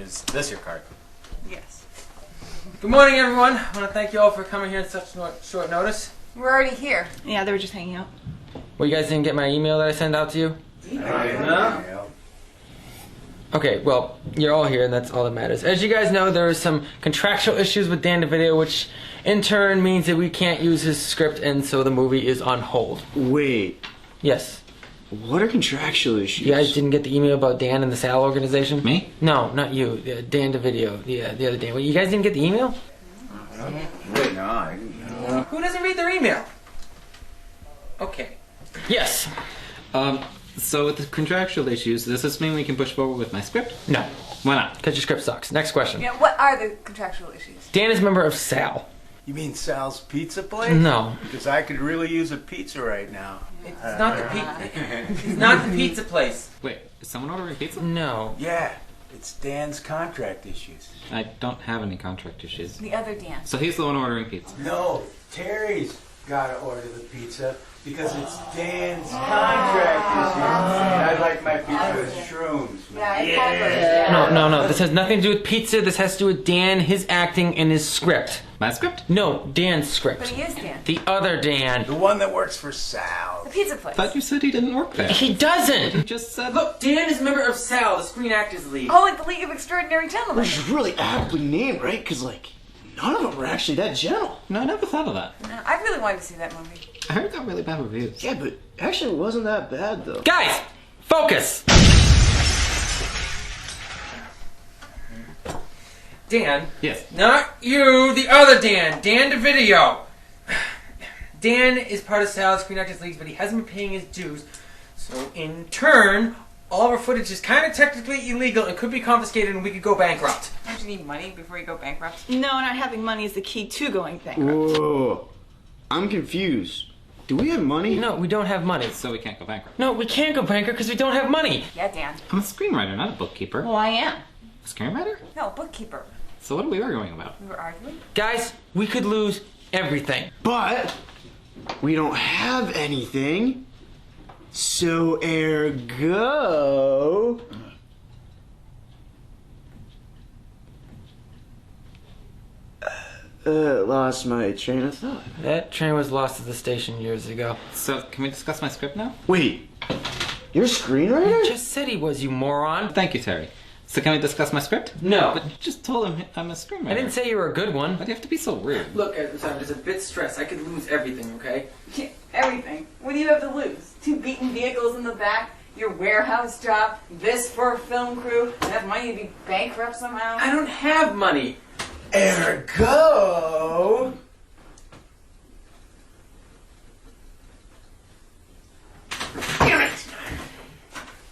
Is this your card? Yes. Good morning, everyone. I want to thank you all for coming here at such short notice. We're already here. Yeah, they were just hanging out. Well, you guys didn't get my email that I sent out to you? No. Okay, well, you're all here, and that's all that matters. As you guys know, there are some contractual issues with Dan DeVito, which in turn means that we can't use his script, and so the movie is on hold. Wait, Yes. what are contractual issues? You guys didn't get the email about Dan and the Sal organization? Me? No, not you. Dan DeVito, the other Dan. Well, you guys didn't get the email? Wait, no, I didn't know. Who doesn't read their email? Okay. Yes. So with the contractual issues, does this mean we can push forward with my script? No, Why not? because your script sucks. Next question. Yeah, what are the contractual issues? Dan is a member of Sal. You mean Sal's Pizza Place? No. Because I could really use a pizza right now. It's not the pizza. It's not the pizza place. Wait, is someone ordering pizza? No. Yeah, it's Dan's contract issues. I don't have any contract issues. The other Dan. So he's the one ordering pizza. No, Terry's got to order the pizza because it's Dan's contract issues. And I'd like my pizza with shrooms. No. This has nothing to do with pizza. This has to do with Dan, his acting, and his script. My script? No, Dan's script. But he is Dan. The other Dan. The one that works for Sal. The pizza place. I thought you said he didn't work there. He doesn't. You just said... Look, Dan is a member of Sal, the Screen Actors League. Oh, like the League of Extraordinary Gentlemen. Which is really aptly named, right? Because, like, none of them were actually that gentle. No, I never thought of that. No, I really wanted to see that movie. I heard it got really bad reviews. Yeah, but actually it wasn't that bad, though. Guys, focus. Dan. Yes. Not you, the other Dan. Dan DeVito. Dan is part of Sal's Screen Actors League, but he hasn't been paying his dues. So, in turn, all of our footage is kind of technically illegal and could be confiscated and we could go bankrupt. Don't you need money before you go bankrupt? No, not having money is the key to going bankrupt. Whoa, I'm confused. Do we have money? No, we don't have money. So we can't go bankrupt. No, we can't go bankrupt because we don't have money. Yeah, Dan. I'm a screenwriter, not a bookkeeper. Well, I am. A screenwriter? No, bookkeeper. So what are we arguing about? We were arguing. Guys, we could lose everything. But we don't have anything. So ergo... lost my train of thought. That train was lost at the station years ago. So can we discuss my script now? Wait, you're a screenwriter? He just said he was, you moron. Thank you, Terry. So can we discuss my script? No. But you just told him I'm a screenwriter. I didn't say you were a good one. Why do you have to be so rude? Look, I'm just a bit stressed. I could lose everything, okay? Yeah, everything. What do you have to lose? 2 beaten vehicles in the back, your warehouse job, this for a film crew, enough money to be bankrupt somehow? I don't have money. Ergo... Damn it!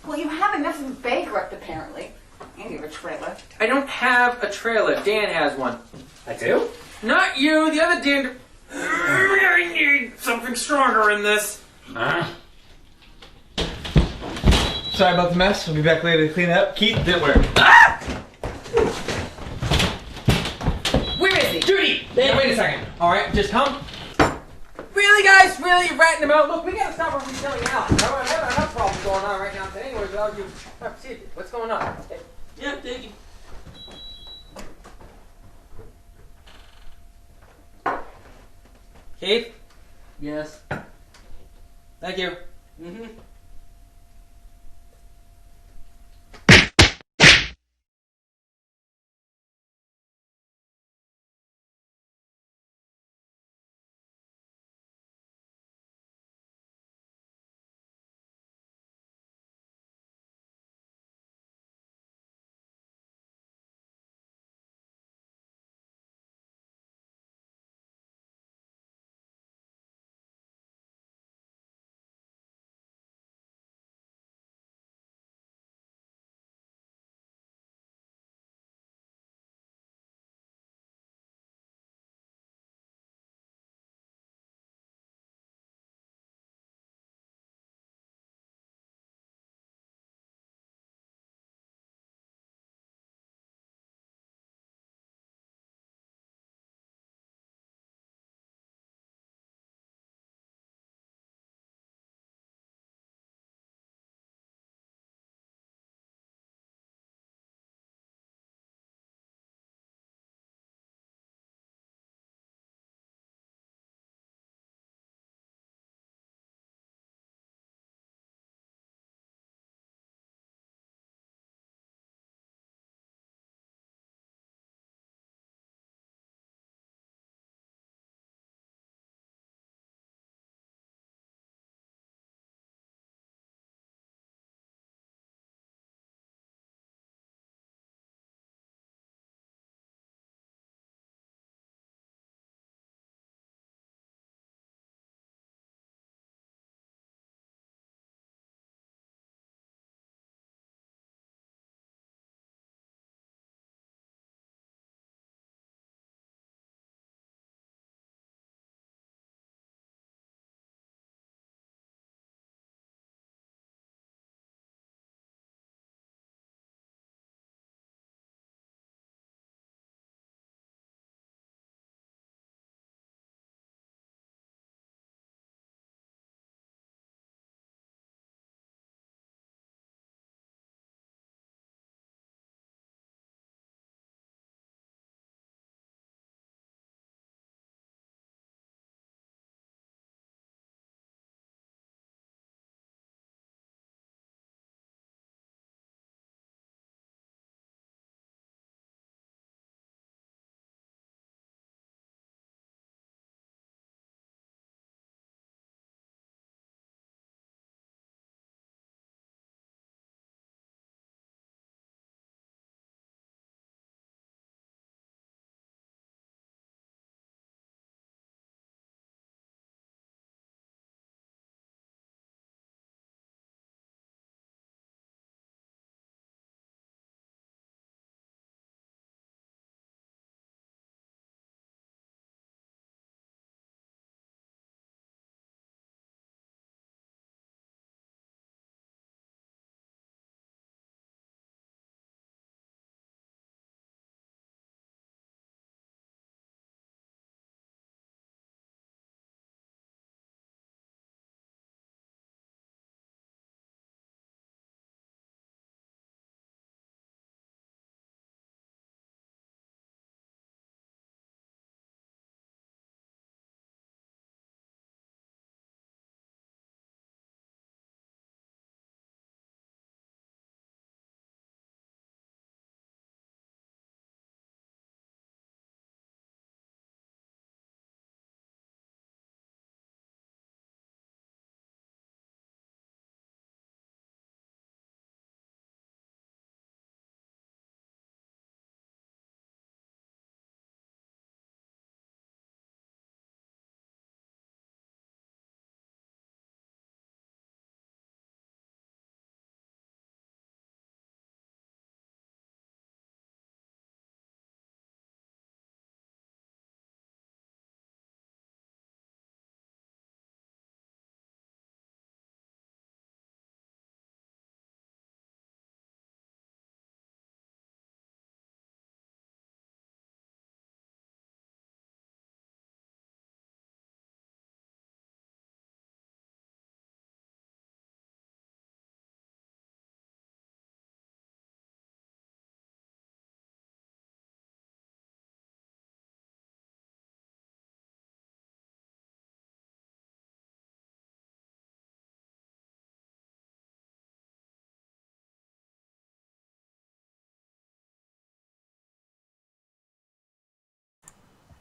Well, you have enough to be bankrupt, apparently. And you have a trailer. I don't have a trailer. Dan has one. I do? Not you, the other Dan. I need something stronger in this. Sorry about the mess. We'll be back later to clean it up. Keith, didn't work. Where is he? Judy! Dan, wait a second. Alright, just come. Really, guys? Really? You're ratting him out? Look, we gotta stop him from killing Alan. I'm having enough problems going on right now. But anyways, without you. See, what's going on? Yeah, thank you. Keith? Yes. Thank you.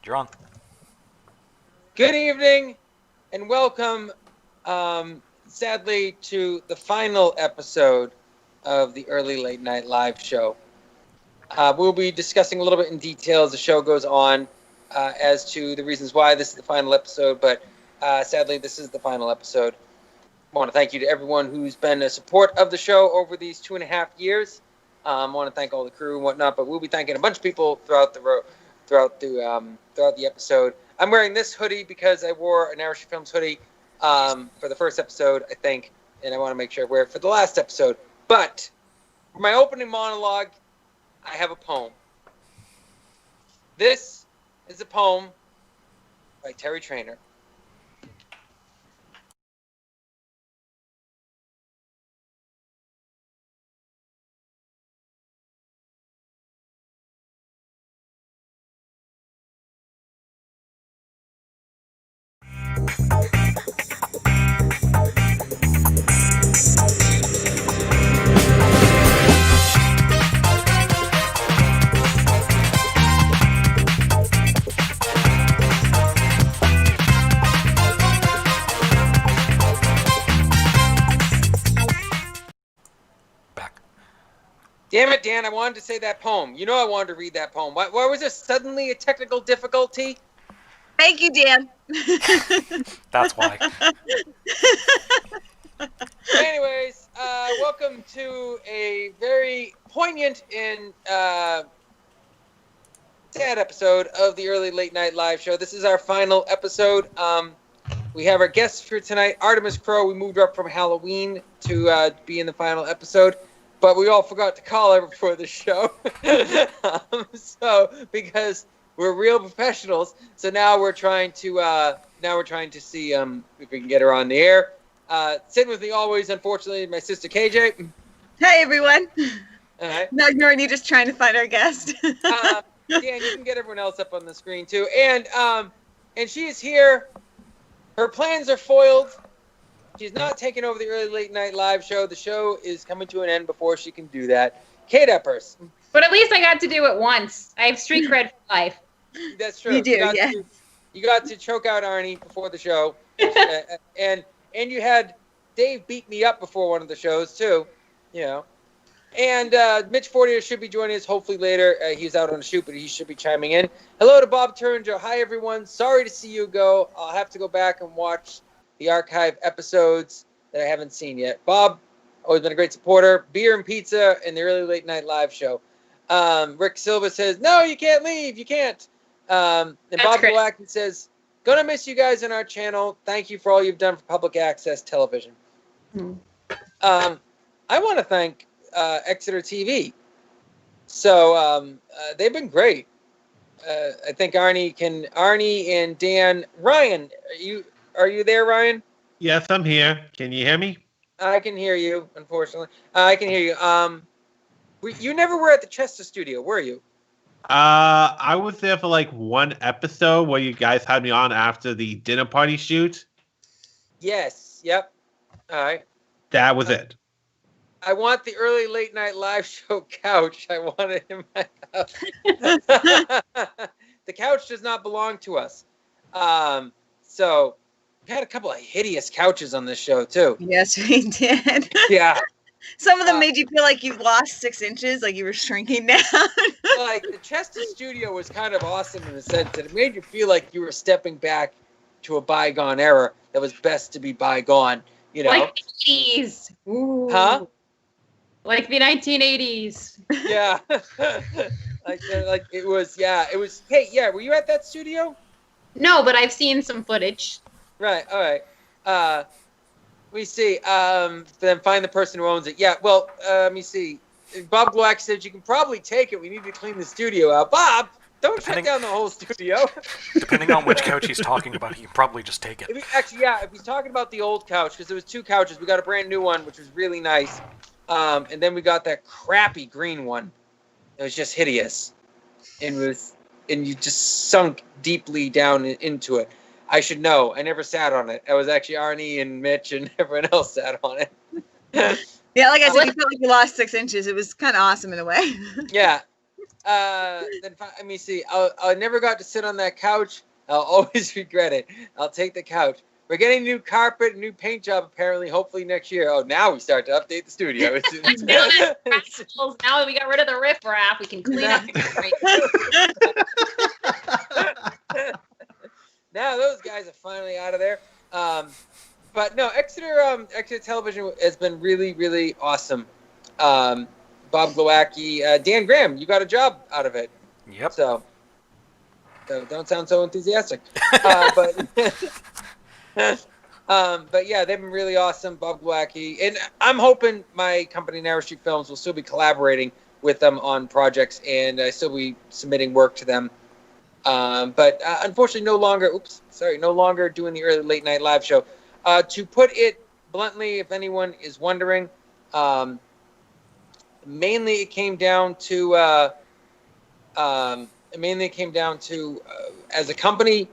You're on. Good evening, and welcome, sadly, to the final episode of the Early Late Night Live show. We'll be discussing a little bit in detail as the show goes on as to the reasons why this is the final episode, but sadly, this is the final episode. I want to thank you to everyone who's been a support of the show over these 2.5 years. I want to thank all the crew and whatnot, but we'll be thanking a bunch of people throughout the episode. I'm wearing this hoodie because I wore an Irish Films hoodie for the first episode, I think, and I want to make sure I wear it for the last episode. But for my opening monologue, I have a poem. This is a poem by Terry Traynor. Damn it, Dan, I wanted to say that poem. You know I wanted to read that poem. Why was there suddenly a technical difficulty? Thank you, Dan. That's why. Anyways, welcome to a very poignant and sad episode of the Early Late Night Live show. This is our final episode. We have our guests for tonight, Artemis Crow. We moved her up from Halloween to be in the final episode. But we all forgot to call her before the show. Because we're real professionals, so now we're trying to see if we can get her on the air. Sitting with me always, unfortunately, my sister KJ. Hey, everyone. All right. Not ignoring you, just trying to find our guest. Dan, you can get everyone else up on the screen too. And she is here. Her plans are foiled. She's not taking over the Early Late Night Live show. The show is coming to an end before she can do that. Kate Eppers. But at least I got to do it once. I have street cred for life. That's true. You do, yeah. You got to choke out Arnie before the show. and you had Dave beat me up before one of the shows, too. You know. And Mitch Fortier should be joining us hopefully later. He's out on a shoot, but he should be chiming in. Hello to Bob Turner. Hi, everyone. Sorry to see you go. I'll have to go back and watch the archive episodes that I haven't seen yet. Bob, always been a great supporter. Beer and pizza and the Early Late Night Live show. Rick Silva says, no, you can't leave. You can't. And Bob Galactic says, gonna miss you guys on our channel. Thank you for all you've done for public access television. I want to thank Exeter TV. So they've been great. I think Arnie and Dan. Ryan, are you there, Ryan? Yes, I'm here. Can you hear me? I can hear you, unfortunately. I can hear you. You never were at the Chester studio, were you? I was there for like one episode where you guys had me on after the dinner party shoot. Yes. Yep. All right. That was it. I want the Early Late Night Live show couch. I want it in my house. The couch does not belong to us. So we had a couple of hideous couches on this show, too. Yes, we did. Yeah. Some of them made you feel like you lost 6 inches, like you were shrinking down. Like, the Chester studio was kind of awesome in the sense that it made you feel like you were stepping back to a bygone era that was best to be bygone, you know? Like the 80s. Ooh. Huh? Like the 1980s. Yeah. like it was, yeah, it was. Hey, yeah, were you at that studio? No, but I've seen some footage. Right, all right. We see. Then find the person who owns it. Yeah, well, let me see. Bob Black said you can probably take it. We need to clean the studio out. Bob, don't shut down the whole studio. Depending on which couch he's talking about, he can probably just take it. If he's talking about the old couch, because there was 2 couches. We got a brand new one, which was really nice. And then we got that crappy green one. It was just hideous. And you just sunk deeply down into it. I should know. I never sat on it. I was actually Arnie and Mitch and everyone else sat on it. Yeah, like I said, you felt like you lost 6 inches. It was kind of awesome in a way. Yeah. Let me see. I never got to sit on that couch. I'll always regret it. I'll take the couch. We're getting new carpet, new paint job, apparently, hopefully next year. Oh, now we start to update the studio. Now that we got rid of the riffraff, we can clean up. Now those guys are finally out of there. But no, Exeter Television has been really, really awesome. Bob Glowacki, Dan Graham, you got a job out of it. Yep. So don't sound so enthusiastic. But yeah, they've been really awesome, Bob Glowacki. And I'm hoping my company, Narrow Street Films, will still be collaborating with them on projects and still be submitting work to them. But unfortunately, no longer doing the early late night live show. To put it bluntly, if anyone is wondering, mainly it came down to as a company,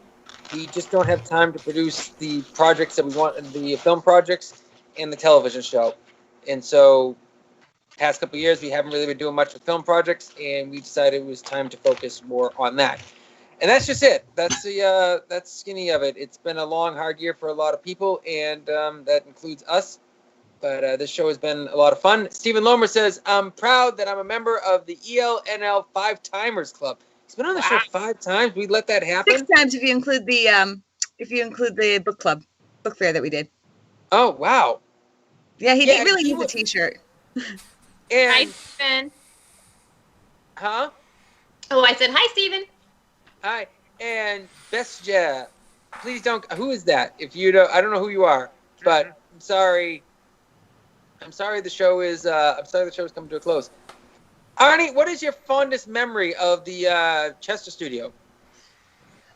we just don't have time to produce the projects that we want, the film projects and the television show. And so past couple of years, we haven't really been doing much with film projects, and we decided it was time to focus more on that. And that's just it. That's that's skinny of it. It's been a long, hard year for a lot of people, and that includes us. But this show has been a lot of fun. Stephen Lomer says, I'm proud that I'm a member of the ELNL 5-Timers Club. He's been on the show 5 times. We let that happen? 6 times if you include the book fair that we did. Oh, wow. Yeah, he really needs a t-shirt. And, hi, Stephen. Huh? Oh, I said, hi, Stephen. Hi. And Bestia, please don't, who is that? If you don't, I don't know who you are, but I'm sorry. I'm sorry the show is coming to a close. Arnie, what is your fondest memory of the Chester studio?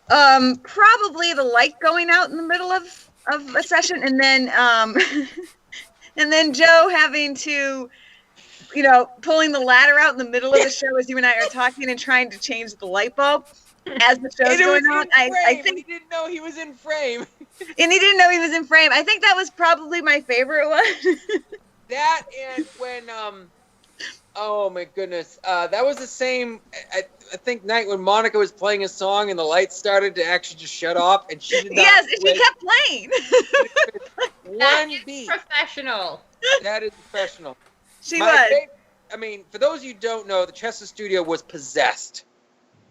Probably the light going out in the middle of a session, and then and then Joe having to, pulling the ladder out in the middle of the show as you and I are talking and trying to change the light bulb as the show's going on. I think he didn't know he was in frame. And he didn't know he was in frame. I think that was probably my favorite one. That and when oh my goodness, that was the same. I think night when Monica was playing a song and the lights started to actually just shut off, and she did not. Yes, she kept playing. One beat. Professional. That is professional. She was. I mean, for those of you who don't know, the Chester studio was possessed.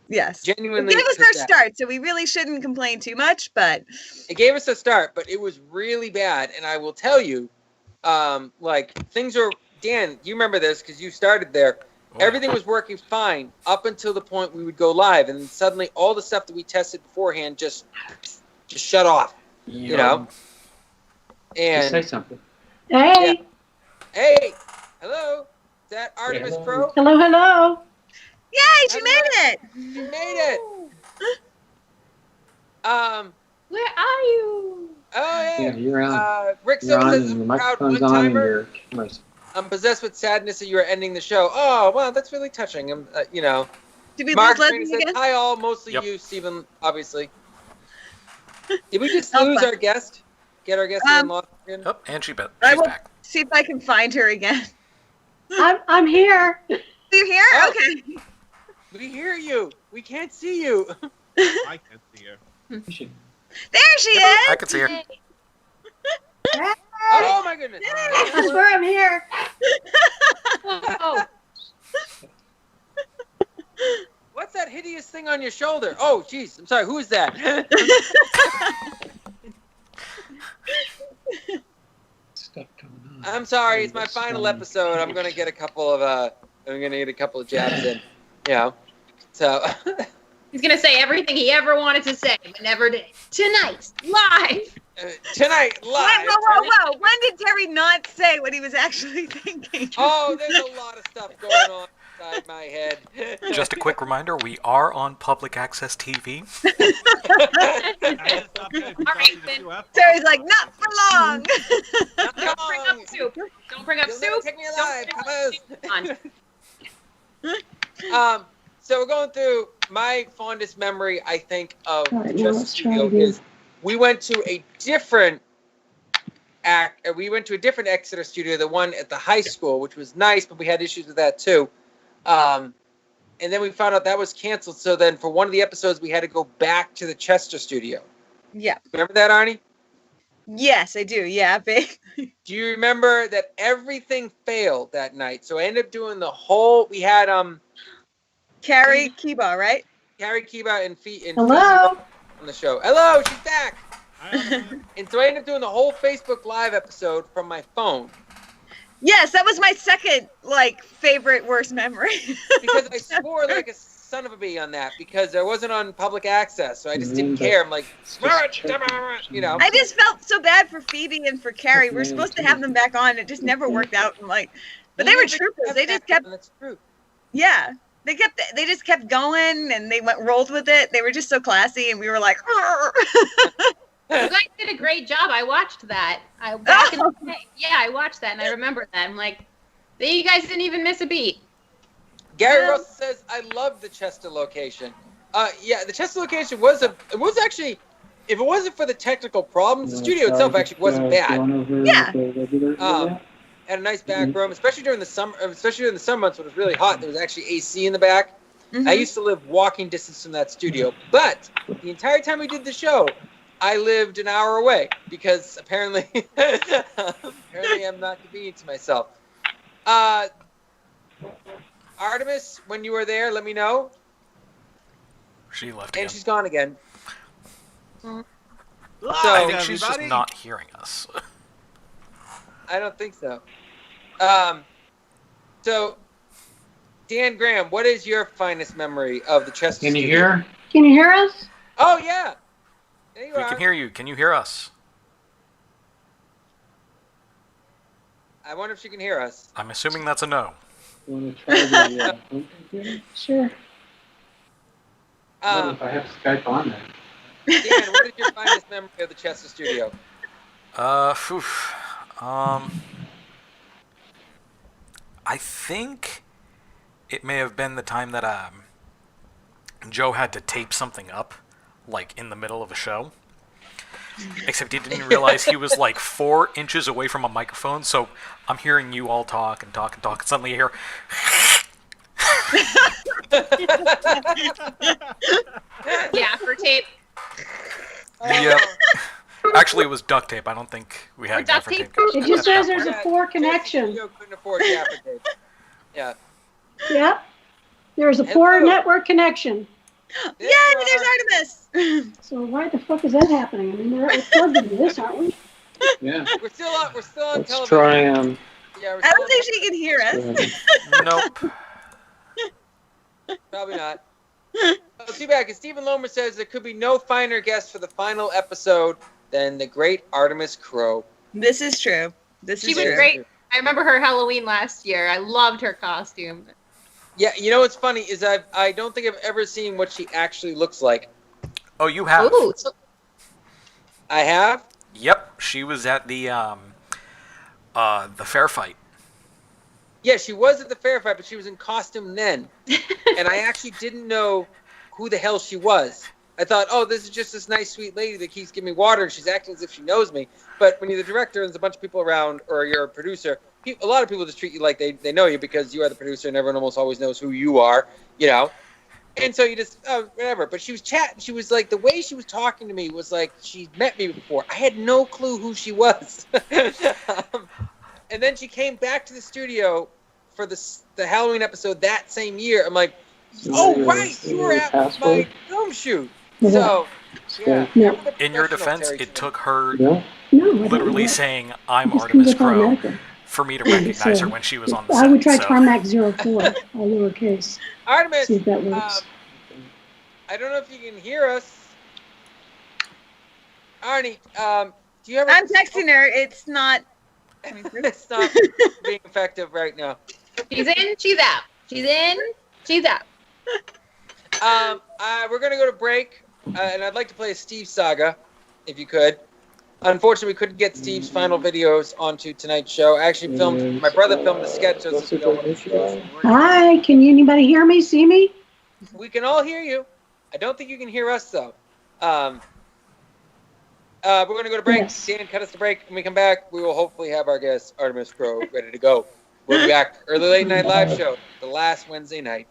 Yes. Genuinely. It gave us possessed. our start, so we really shouldn't complain too much, but it gave us a start, but it was really bad. And I will tell you, things are. Dan, you remember this because you started there. Everything was working fine up until the point we would go live, and then suddenly all the stuff that we tested beforehand just shut off. You know. And say something. Hey. Yeah. Hey. Hello. Is that Artemis Crow? Hello, hello. Yay, she made it. She made it. Where are you? Oh yeah. Yeah, you're on. Rick You're on, says and your I'm a proud microphone's on, and one-timer. your camera's. I'm possessed with sadness that you are ending the show. Oh, well, that's really touching. Did we Mark lose Traynor Leslie says, again? hi all, mostly Yep. you, Stephen, obviously. Did we just lose our guest? Get our guest in lost again? Oh, and she's I will back. see if I can find her again. I'm here. You're here? Oh. Okay. We hear you. We can't see you. I can't see her. There she is. I can see her. Oh my goodness. I swear I'm here. Oh, What's that hideous thing on your shoulder? Oh, jeez. I'm sorry. Who is that? Stuff coming on. I'm sorry. It's my final episode. I'm gonna get a couple of jabs in. So. he's gonna say everything he ever wanted to say, but never did. Tonight, live. Tonight, live. Whoa. When did Terry not say what he was actually thinking? Oh, there's a lot of stuff going on inside my head. Just a quick reminder, we are on public access TV. Terry's like, not for long. Don't bring up soup. Don't bring up You'll never soup. take me Don't alive, bring up Thomas. So we're going through my fondest memory, I think, of All right, the well, Chester let's try studio again. is we went to a different Exeter studio, the one at the high school, which was nice, but we had issues with that too. and then we found out that was canceled. So then for one of the episodes, we had to go back to the Chester studio. Yeah. Remember that, Arnie? Yes, I do. Yeah, big. Do you remember that everything failed that night? So I ended up doing the whole. We had Carrie Kiba, right? Carrie Kiba and Hello. on the show. Hello, she's back. And so I ended up doing the whole Facebook Live episode from my phone. Yes, that was my second favorite worst memory. Because I swore like a son of a bee on that because I wasn't on public access, so I just didn't care. I'm like, you know. I just felt so bad for Phoebe and for Carrie. We're supposed to have them back on. It just never worked out. But they were troopers. They just kept. That's true. Yeah, they just kept going and they rolled with it. They were just so classy, and we were like. You guys did a great job. I watched that. I watched that and I remember that. I'm like, you guys didn't even miss a beat. Gary Russell says, I love the Chester location. Yeah, the Chester location was actually, if it wasn't for the technical problems, the studio itself actually wasn't bad. Yeah. Had a nice back room, especially during the summer months when it was really hot. There was actually AC in the back. I used to live walking distance from that studio, but the entire time we did the show, I lived an hour away because apparently I'm not convenient to myself. Artemis, when you were there, let me know. She left and again. She's gone again. So I think she's just not hearing us. I don't think so. So, Dan Graham, what is your finest memory of the Chester Can you studio? hear? Can you hear us? Oh, yeah. There you We are. can hear you. Can you hear us? I wonder if she can hear us. I'm assuming that's a no. Want to try the? Sure. What if I have Skype on there? Dan, what is your finest memory of the Chester studio? I think it may have been the time that Joe had to tape something up, like in the middle of a show. Except he didn't realize he was like 4 inches away from a microphone, so I'm hearing you all talk and talk and talk, and suddenly you hear... Yeah, for tape. Yep. Actually, it was duct tape. I don't think we had duct gaffer tape? tape. It just says there's a 4 connection. You couldn't afford gaffer tape. Yeah. Yep. There's a 4 network connection. Yay, there's Artemis. So why the fuck is that happening? I mean, we're plugged into this, aren't we? Yeah. We're still on Let's television. try Yeah, I don't think she can hear us. Nope. Probably not. Oh, too bad, because Stephen Lomer says there could be no finer guest for the final episode than the great Artemis Crow. This is true. She was great. I remember her Halloween last year. I loved her costume. Yeah, you know what's funny is I don't think I've ever seen what she actually looks like. Oh, you have? Ooh, I have? Yep. She was at the fair fight. Yeah, she was at the fair fight, but she was in costume then. And I actually didn't know who the hell she was. I thought, oh, this is just this nice, sweet lady that keeps giving me water, and she's acting as if she knows me. But when you're the director and there's a bunch of people around, or you're a producer, a lot of people just treat you like they know you because you are the producer, and everyone almost always knows who you are, you know? And so you just, whatever. But she was chatting. She was like, the way she was talking to me was like she'd met me before. I had no clue who she was. And then she came back to the studio for the Halloween episode that same year. I'm like, oh, right, you were at my film shoot. So, yeah. In your defense, it took her No. literally saying, I'm Artemis Crow, for me to recognize her when she was on the set. I would try so. Tarmac 04, all lowercase. Artemis, See if that works. I don't know if you can hear us. Arnie, do you have I'm texting her. It's not coming through. It's not being effective right now. she's in, she's out. She's in, she's out. We're going to go to break, and I'd like to play a Steve saga, if you could. Unfortunately, we couldn't get Steve's final videos onto tonight's show. I actually filmed, my brother filmed the sketch. Hi, can anybody hear me, see me? We can all hear you. I don't think you can hear us, though. We're going to go to break. Yes. Dan, cut us to break. When we come back, we will hopefully have our guest, Artemis Crow, ready to go. We'll be back. Early Late Night Live Show, the last Wednesday night.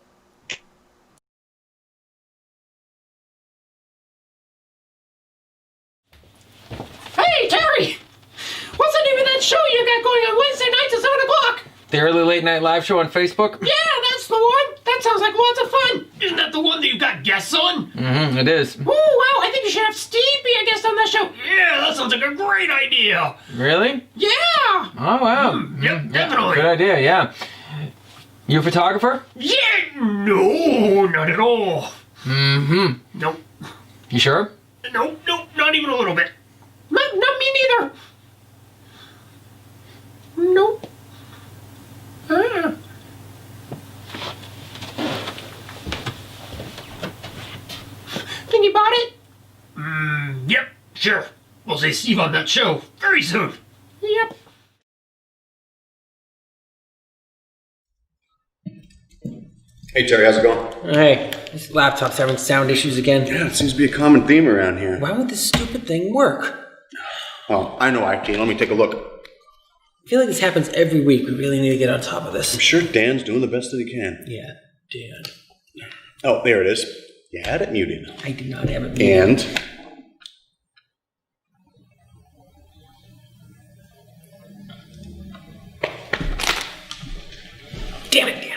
The Early Late Night Live Show on Facebook? Yeah, that's the one. That sounds like lots of fun. Isn't that the one that you got guests on? Mm-hmm, it is. Oh, wow, I think you should have Steve be a guest on that show. Yeah, that sounds like a great idea. Really? Yeah. Oh, wow. Yep, definitely. Good idea, yeah. You a photographer? Yeah, no, not at all. Mm-hmm. Nope. You sure? Nope, not even a little bit. Not me neither. Nope. Think you bought it? Yep, sure. We'll see Steve on that show very soon. Yep. Hey Terry, how's it going? Hey, this laptop's having sound issues again. Yeah, it seems to be a common theme around here. Why would this stupid thing work? Oh, I know IT. Let me take a look. I feel like this happens every week. We really need to get on top of this. I'm sure Dan's doing the best that he can. Yeah, Dan. Oh, there it is. You had it muted. I did not have it muted. And? Damn it, Dan.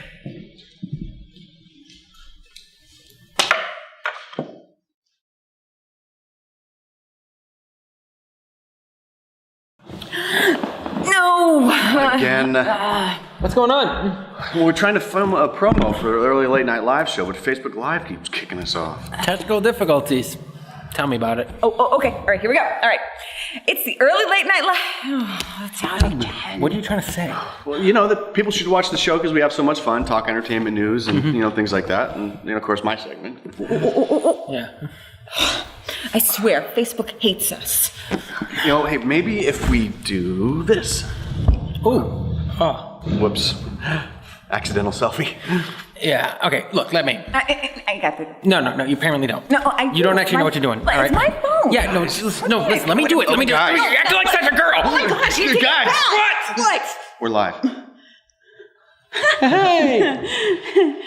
No! Again. What's going on? Well, we're trying to film a promo for the Early Late Night Live show, but Facebook Live keeps kicking us off. Technical difficulties. Tell me about it. Oh, okay. All right, here we go. All right. It's the Early Late Night Live. Let's try it again. What are you trying to say? Well, you know, that people should watch the show because we have so much fun, talk entertainment news and, you know, things like that. And, you know, of course, my segment. Yeah. I swear, Facebook hates us. You know, hey, maybe if we do this. Ooh. Oh. Whoops. Accidental selfie. Yeah, okay, look, let me. I got the... No, you apparently don't. No, I do. You don't actually know what you're doing, all right? It's my phone. Yeah, no, listen, let me do it. Let me do it. You're acting like such a girl. Oh my gosh, you guys. What? We're live. Hey!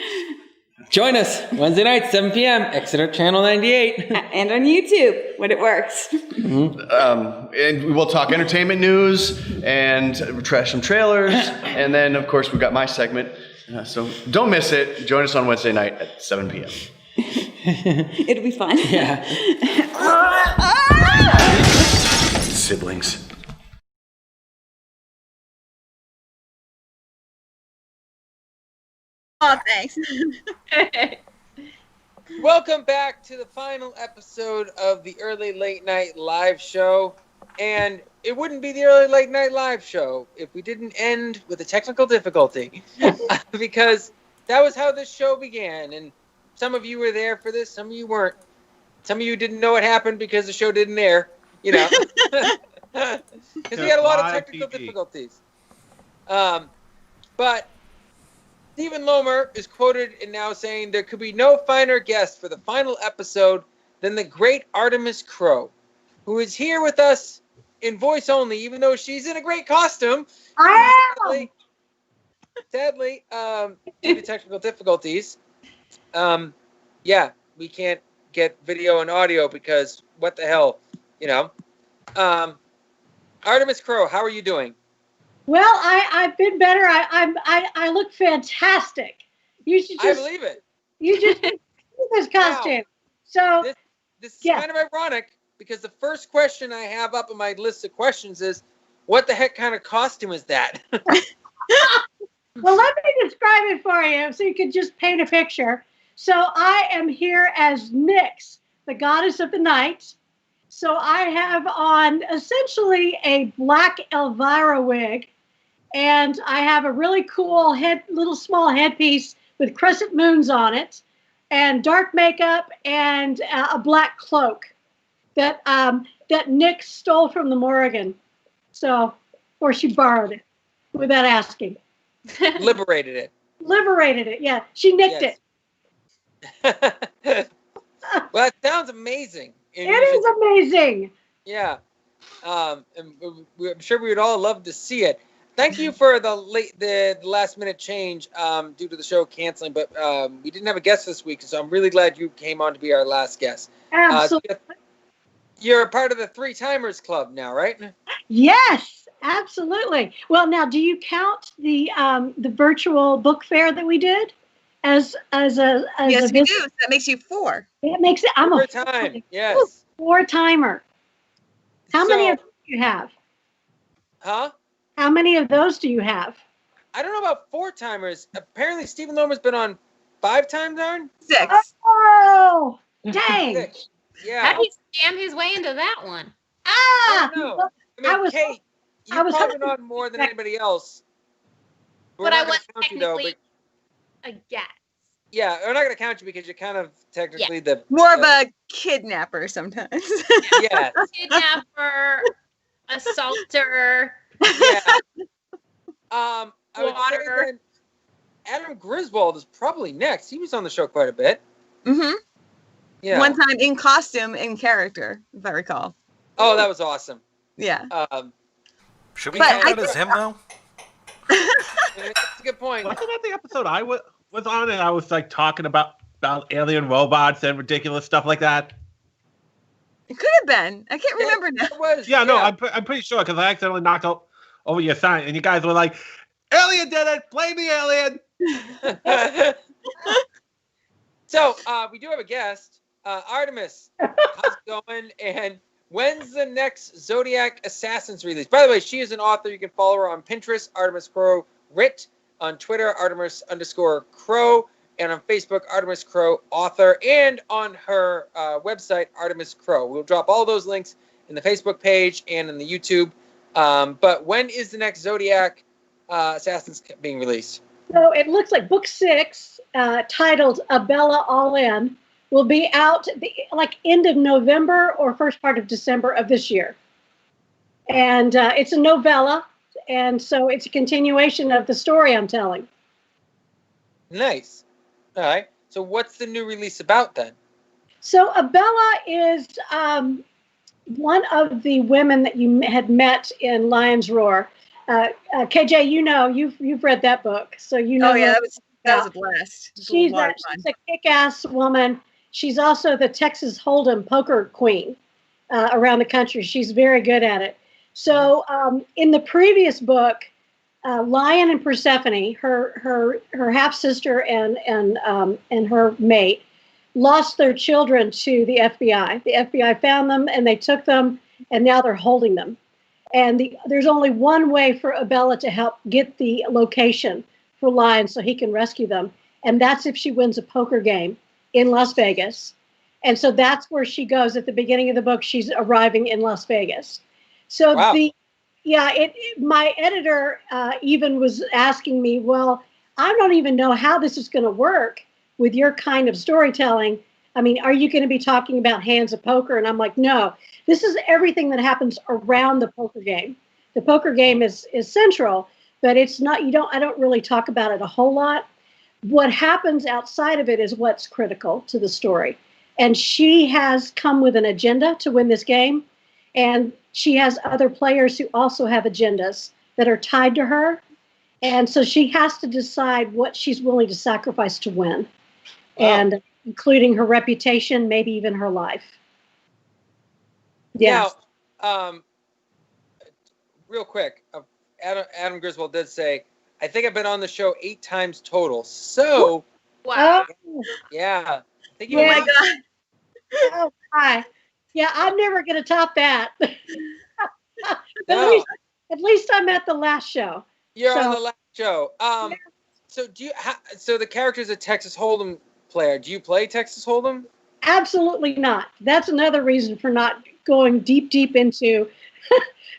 Join us Wednesday night, 7 p.m., Exeter Channel 98. And on YouTube, when it works. And we'll talk entertainment news and trash some trailers. And then, of course, we've got my segment. So don't miss it. Join us on Wednesday night at 7 p.m. It'll be fun. Yeah. Siblings. Oh, thanks. Welcome back to the final episode of the Early Late Night Live Show. And it wouldn't be the Early Late Night Live Show if we didn't end with a technical difficulty. Because that was how this show began. And some of you were there for this, some of you weren't. Some of you didn't know what happened because the show didn't air, you know. Because we had a lot of technical difficulties. But Stephen Lomer is quoted in now saying there could be no finer guest for the final episode than the great Artemis Crow, who is here with us in voice only, even though she's in a great costume. Sadly, due to technical difficulties, yeah, we can't get video and audio because what the hell, you know. Artemis Crow, how are you doing? Well, I've been better. I look fantastic. You should just. I believe it. You just this costume. Now, so this is kind of ironic because the first question I have up on my list of questions is, what the heck kind of costume is that? Well, let me describe it for you so you can just paint a picture. So I am here as Nyx, the goddess of the night. So I have on essentially a black Elvira wig, and I have a really cool little small headpiece with crescent moons on it, and dark makeup, and a black cloak that Nyx stole from the Morrigan. So, or she borrowed it without asking. Liberated it. Liberated it, yeah. She nicked it. Well, that sounds amazing. It is amazing. Yeah. And I'm sure we would all love to see it. Thank you for the last minute change due to the show canceling, but we didn't have a guest this week, so I'm really glad you came on to be our last guest. Absolutely. You're a part of the Three Timers Club now, right? Yes, Absolutely. Well, now, do you count the virtual book fair that we did as Yes, a we do. visit? So that makes you 4. It makes it. I'm a time. Yes. 4-timer. How many of those do you have? Huh? How many of those do you have? I don't know about 4-timers. Apparently, Stephen Lomer's been on 5 times, Darn? 6. Oh, dang. 6. Yeah. How did he scam his way into that one? Ah! I don't know. I mean, Kate, you've probably been on more than anybody else. We're But I not gonna was count you, though, technically but a guest. yeah, we're not going to count you because you're kind of technically the More of a kidnapper sometimes. yeah. Kidnapper, assaulter. Yeah. I would say Water. then Adam Griswold is probably next. He was on the show quite a bit. Mm-hmm. Yeah. One time in costume, in character, if I recall. Oh, that was awesome. Yeah. Should we But count I that as him, though? That's a good point. Wasn't that the episode I was on, and I was like talking about alien robots and ridiculous stuff like that? It could have been. I can't remember now. It was. Yeah, no, I'm pretty sure because I accidentally knocked over your sign, and you guys were like, "Alien did it! Blame the alien!" So we do have a guest, Artemis. How's it going? And when's the next Zodiac Assassins release? By the way, she is an author. You can follow her on Pinterest, Artemis Crow Writ, on Twitter, Artemis_Crow, and on Facebook, Artemis Crow Author, and on her website, Artemis Crow. We'll drop all those links in the Facebook page and in the YouTube. But when is the next Zodiac Assassins being released? So it looks like book 6, titled Abella All In, will be out like end of November or first part of December of this year. And it's a novella, and so it's a continuation of the story I'm telling. Nice. All right. So what's the new release about then? So Abella is one of the women that you had met in Lion's Roar. KJ, you know, you've read that book, so you know. Oh yeah, that was a blast. She's a kick-ass woman. She's also the Texas Hold'em poker queen around the country. She's very good at it. So in the previous book, Lion and Persephone, her half sister and her mate, lost their children to the FBI. The FBI found them and they took them, and now they're holding them. And there's only one way for Abella to help get the location for Lion so he can rescue them, and that's if she wins a poker game in Las Vegas. And so that's where she goes at the beginning of the book. She's arriving in Las Vegas. So wow. My editor even was asking me, well, I don't even know how this is going to work with your kind of storytelling. I mean, are you going to be talking about hands of poker? And I'm like, no, this is everything that happens around the poker game. The poker game is central, but it's not, I don't really talk about it a whole lot. What happens outside of it is what's critical to the story. And she has come with an agenda to win this game. And she has other players who also have agendas that are tied to her. And so she has to decide what she's willing to sacrifice to win. Wow. And including her reputation, maybe even her life. Yeah. Now, real quick, Adam Griswold did say, I think I've been on the show 8 times total. So, wow. Yeah. I think oh my God. Oh, hi. Yeah, I'm never going to top that. No. At least I'm at the last show. You're on the last show. So so the character's a Texas Hold'em player. Do you play Texas Hold'em? Absolutely not. That's another reason for not going deep into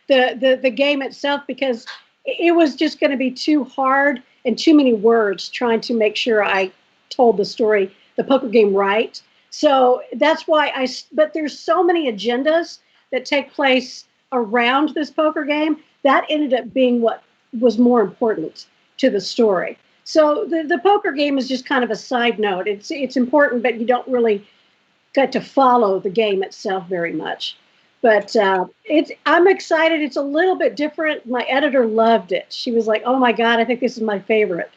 the game itself, because it was just going to be too hard and too many words trying to make sure I told the story, the poker game, right. So that's why but there's so many agendas that take place around this poker game that ended up being what was more important to the story. So the poker game is just kind of a side note. It's important, but you don't really get to follow the game itself very much. But I'm excited. It's a little bit different. My editor loved it. She was like, oh my God, I think this is my favorite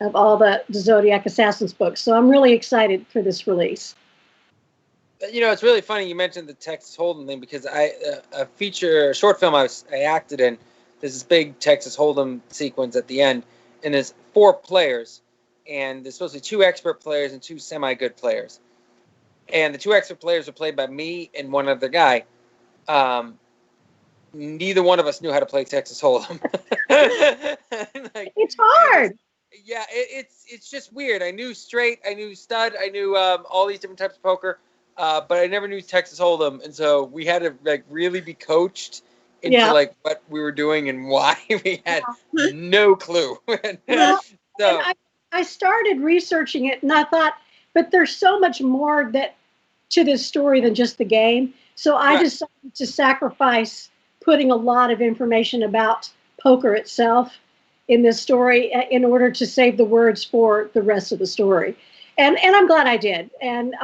of all the Zodiac Assassins books. So I'm really excited for this release. You know, it's really funny you mentioned the Texas Hold'em thing, because a short film I acted in there's this big Texas Hold'em sequence at the end, and there's 4 players, and there's supposed to be 2 expert players and 2 semi-good players. And the 2 expert players are played by me and one other guy. Neither one of us knew how to play Texas Hold'em. It's hard. Yeah, it's just weird. I knew straight, I knew stud, I knew all these different types of poker, but I never knew Texas Hold'em, and so we had to like really be coached into like what we were doing and why. We had no clue. Well, and I started researching it, and I thought, but there's so much more to this story than just the game. So I decided to sacrifice putting a lot of information about poker itself in this story in order to save the words for the rest of the story. And I'm glad I did. And,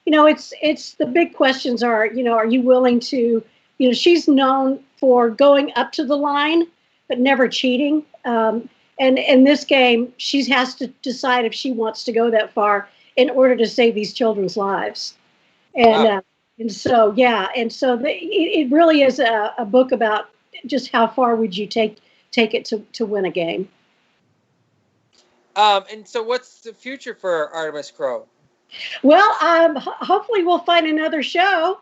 it's the big questions are, are you willing to, she's known for going up to the line, but never cheating. And in this game, she has to decide if she wants to go that far in order to save these children's lives. And, it really is a book about just how far would you take it to win a game. And so what's the future for Artemis Crow? Well, hopefully we'll find another show.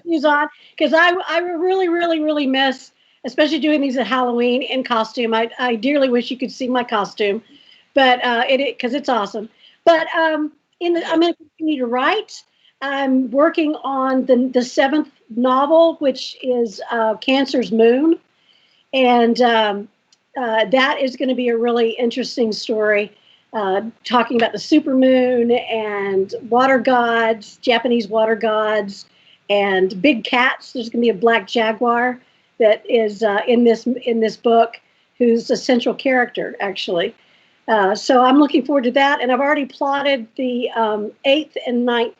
News on, because I really, really, really miss, especially doing these at Halloween in costume. I dearly wish you could see my costume, but because it's awesome. But I'm going to continue to write. I'm working on the 7th novel, which is Cancer's Moon, and that is going to be a really interesting story, talking about the supermoon and water gods, Japanese water gods, and big cats. There's going to be a black jaguar that is in this book, who's a central character actually. So I'm looking forward to that, and I've already plotted the 8th and 9th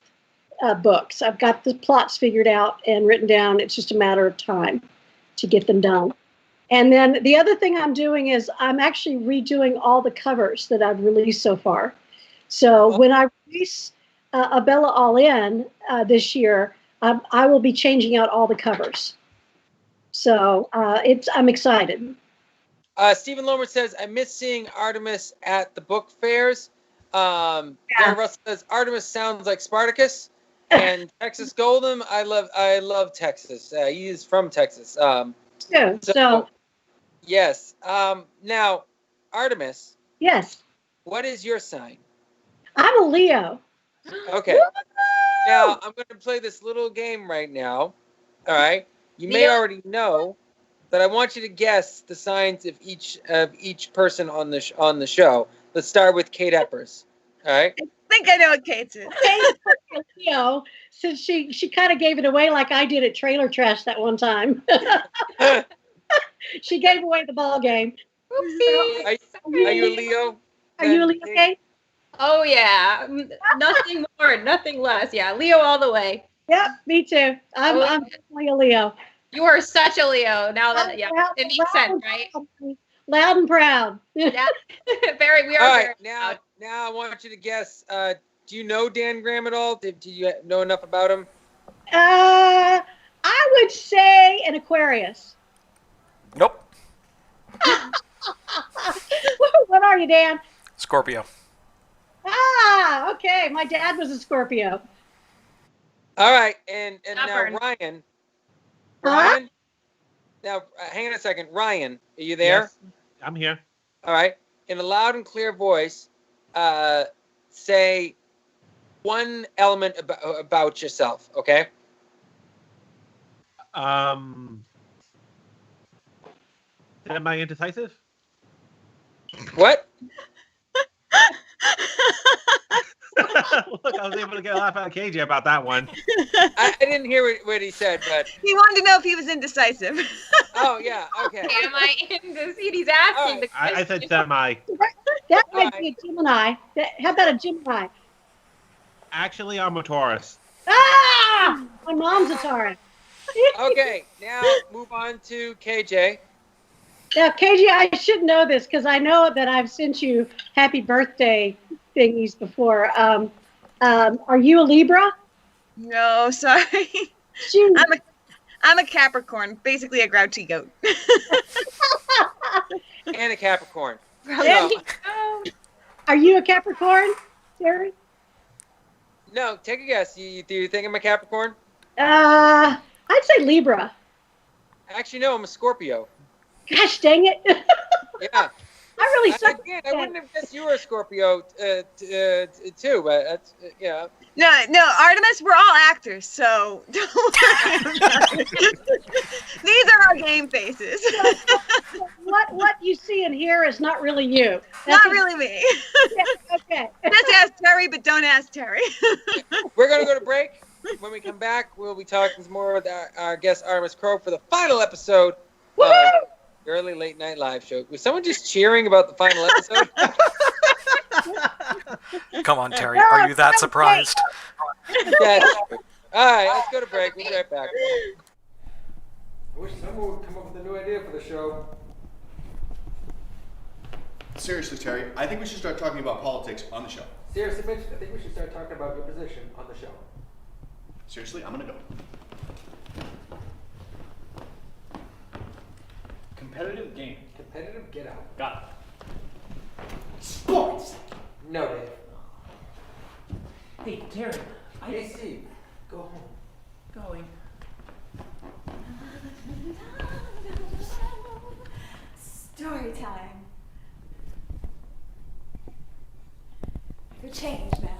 books. I've got the plots figured out and written down. It's just a matter of time to get them done. And then the other thing I'm doing is I'm actually redoing all the covers that I've released so far. So when I release Abella All In this year, I will be changing out all the covers. So I'm excited. Stephen Lomer says, I miss seeing Artemis at the book fairs. Gary Russell says, Artemis sounds like Spartacus. And Texas Gold'em, I love Texas. He is from Texas. Yes. Now, Artemis. Yes. What is your sign? I'm a Leo. Okay. Now, I'm going to play this little game right now. All right. You may already know, but I want you to guess the signs of each person on the show. Let's start with Kate Eppers. All right. I think I know what Kate's is. Kate's Leo, since she kind of gave it away like I did at Trailer Trash that one time. She gave away the ball game. Are you a Leo? Are you a Leo, Kate? Oh yeah, nothing more, nothing less. Yeah, Leo all the way. Yep, me too. I'm definitely a Leo. You are such a Leo. Now that it makes sense, right? Loud and proud. Yeah, very. We are. All right, now I want you to guess. Do you know Dan Graham at all? Do you know enough about him? I would say an Aquarius. Nope. What are you, Dan? Scorpio. Ah, okay. My dad was a Scorpio. All right, and now Ryan. Ryan. Now, hang on a second. Ryan, are you there? Yes, I'm here. All right. In a loud and clear voice, say one element about yourself, okay? Am I indecisive? What? Look, I was able to get a laugh out of KJ about that one. I didn't hear what he said, but he wanted to know if he was indecisive. Oh yeah, okay. Am I indecisive? He's asking the question. I said semi. That might be a Gemini. How about a Gemini? Actually, I'm a Taurus. Ah! My mom's a Taurus. Okay, now move on to KJ. Now, KJ, I should know this because I know that I've sent you happy birthday thingies before. Are you a Libra? No, sorry. I'm a Capricorn, basically a grouchy goat. And a Capricorn. Andy, are you a Capricorn, Terry? No, take a guess. Do you think I'm a Capricorn? I'd say Libra. Actually, no, I'm a Scorpio. Gosh dang it. Yeah. I really suck. Again, I wouldn't have guessed you were a Scorpio too, but that's yeah. No, Artemis, we're all actors, so don't worry about it. These are our game faces. What you see and hear is not really you. Not really me. Okay. Just ask Terry, but don't ask Terry. We're gonna go to break. When we come back, we'll be talking more with our guest Artemis Crow for the final episode of the Early Late Night Live Show. Was someone just cheering about the final episode? Come on, Terry. Are you that surprised? Yes. All right, let's go to break. We'll be right back. I wish someone would come up with a new idea for the show. Seriously, Terry, I think we should start talking about politics on the show. Seriously, Mitch, I think we should start talking about your position on the show. Seriously, I'm gonna go. Competitive game. Competitive get out. Got it. Sports! No, Dave. Hey, Terry. I see. Go home. Going. Story time. You're changed now.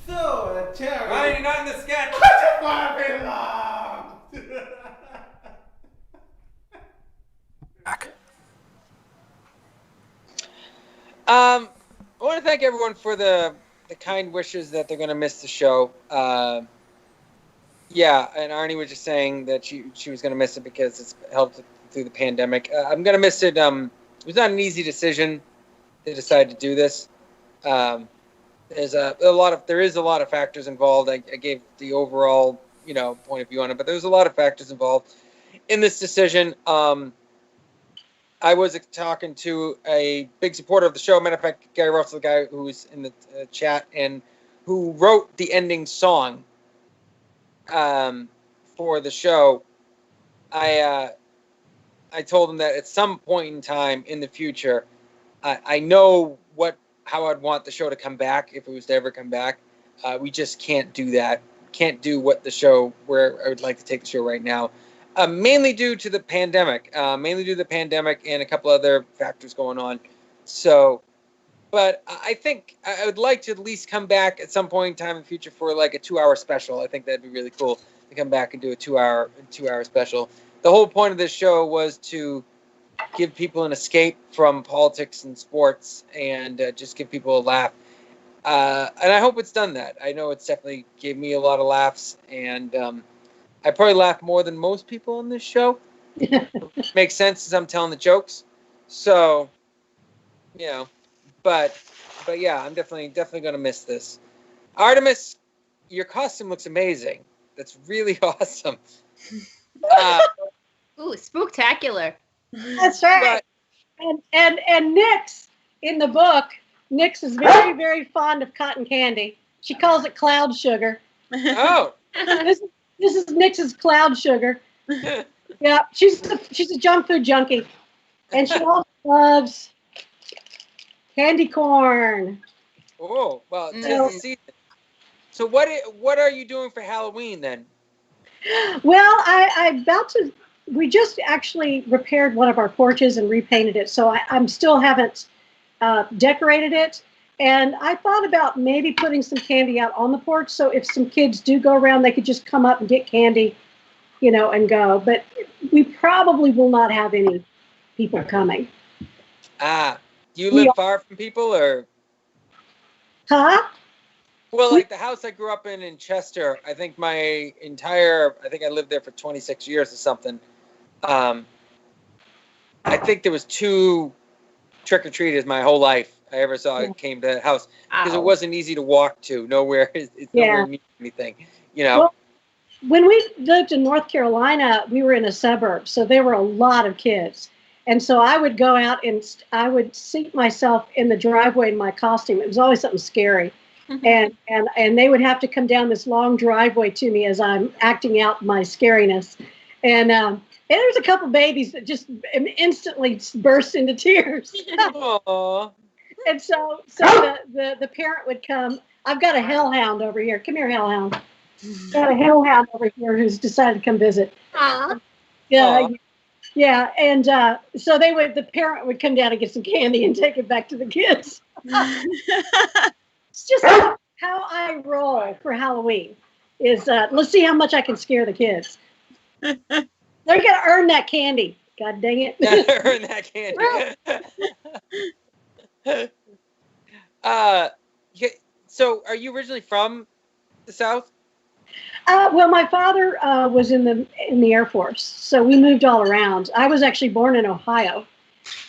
So, Terry. Why are you not in the sketch? I want to thank everyone for the kind wishes that they're going to miss the show. Yeah, and Arnie was just saying that she was going to miss it because it's helped through the pandemic. I'm going to miss it. It was not an easy decision to decide to do this. There's a lot of factors involved. I gave the overall, point of view on it, but there's a lot of factors involved in this decision. I was talking to a big supporter of the show. Matter of fact, Gary Russell, the guy who's in the chat and who wrote the ending song for the show. I told him that at some point in time in the future, I know how I'd want the show to come back if it was to ever come back. We just can't do that. Can't do where I would like to take the show right now. Mainly due to the pandemic. And a couple other factors going on. So, but I think I would like to at least come back at some point in time in the future for like a 2-hour special. I think that'd be really cool to come back and do a 2-hour special. The whole point of this show was to give people an escape from politics and sports and just give people a laugh. And I hope it's done that. I know it's definitely gave me a lot of laughs, and I probably laugh more than most people on this show. Makes sense as I'm telling the jokes. So, but yeah, I'm definitely going to miss this. Artemis, your costume looks amazing. That's really awesome. Ooh, spooktacular. That's right. And Nix in the book, Nix is very, very fond of cotton candy. She calls it cloud sugar. Oh. This is Nix's cloud sugar. Yeah, she's a junk food junkie, and she also loves candy corn. Oh, well, tis the season. So what are you doing for Halloween then? Well, we just actually repaired one of our porches and repainted it, so I'm still haven't decorated it. And I thought about maybe putting some candy out on the porch, so if some kids do go around, they could just come up and get candy, and go. But we probably will not have any people coming. Do you live far from people, or? Huh? Well, like the house I grew up in Chester, I think I lived there for 26 years or something. I think there was 2 trick-or-treaters my whole life I ever saw came to that house, because it wasn't easy to walk to. Nowhere nowhere near anything, Well, when we lived in North Carolina, we were in a suburb, so there were a lot of kids. And so I would go out and I would seat myself in the driveway in my costume. It was always something scary. and they would have to come down this long driveway to me as I'm acting out my scariness, and there's a couple babies that just instantly burst into tears. Aww. And so the parent would come. I've got a hellhound over here. Come here, hellhound. Got a hellhound over here who's decided to come visit. Yeah, yeah. And so the parent would come down and get some candy and take it back to the kids. It's just how I roll for Halloween. Is let's see how much I can scare the kids. They're gonna earn that candy. God dang it! Gotta earn that candy. So are you originally from the South? Well, my father was in the Air Force, so we moved all around. I was actually born in Ohio,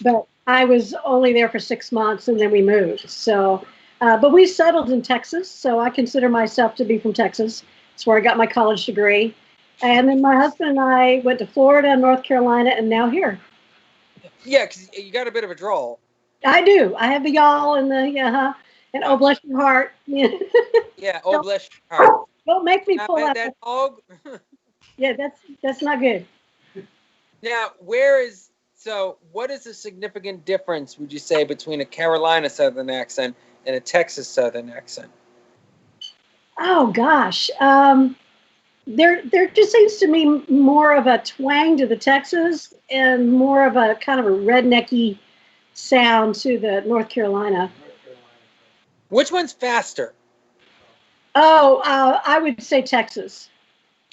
but I was only there for 6 months, and then we moved. So, but we settled in Texas, so I consider myself to be from Texas. It's where I got my college degree. And then my husband and I went to Florida, North Carolina, and now here. Yeah, because you got a bit of a drawl. I do. I have the y'all and the and oh bless your heart. Yeah, oh bless your heart. Don't make me pull out that dog. Yeah, that's not good. Now, what is the significant difference, would you say, between a Carolina Southern accent and a Texas Southern accent? Oh gosh, there just seems to me more of a twang to the Texas and more of a kind of a rednecky sound to the North Carolina. Which one's faster? Oh, I would say Texas.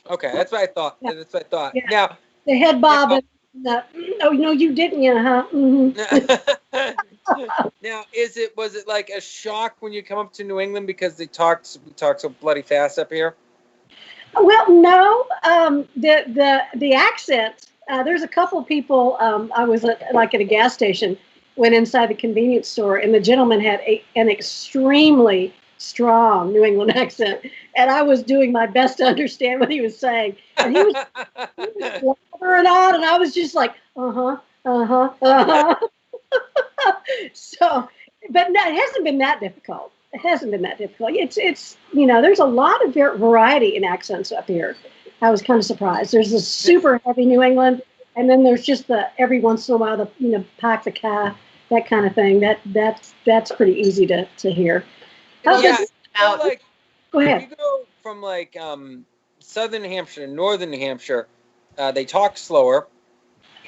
Okay, that's what I thought. Yeah. That's what I thought. Yeah. Now, the head bob. Oh no, you didn't, huh? Mm-hmm. Now, was it like a shock when you come up to New England because we talk so bloody fast up here? Well, no. The accent. There's a couple of people. I was at a gas station, went inside the convenience store, and the gentleman had an extremely strong New England accent, and I was doing my best to understand what he was saying. And he was blabbering on, and I was just like, So, but no, it hasn't been that difficult. It hasn't been that difficult. It's there's a lot of variety in accents up here. I was kind of surprised. There's this super heavy New England, and then there's just the every once in a while the pack the car, that kind of thing. That's pretty easy to hear. Go ahead. If you go from Southern New Hampshire to Northern New Hampshire, they talk slower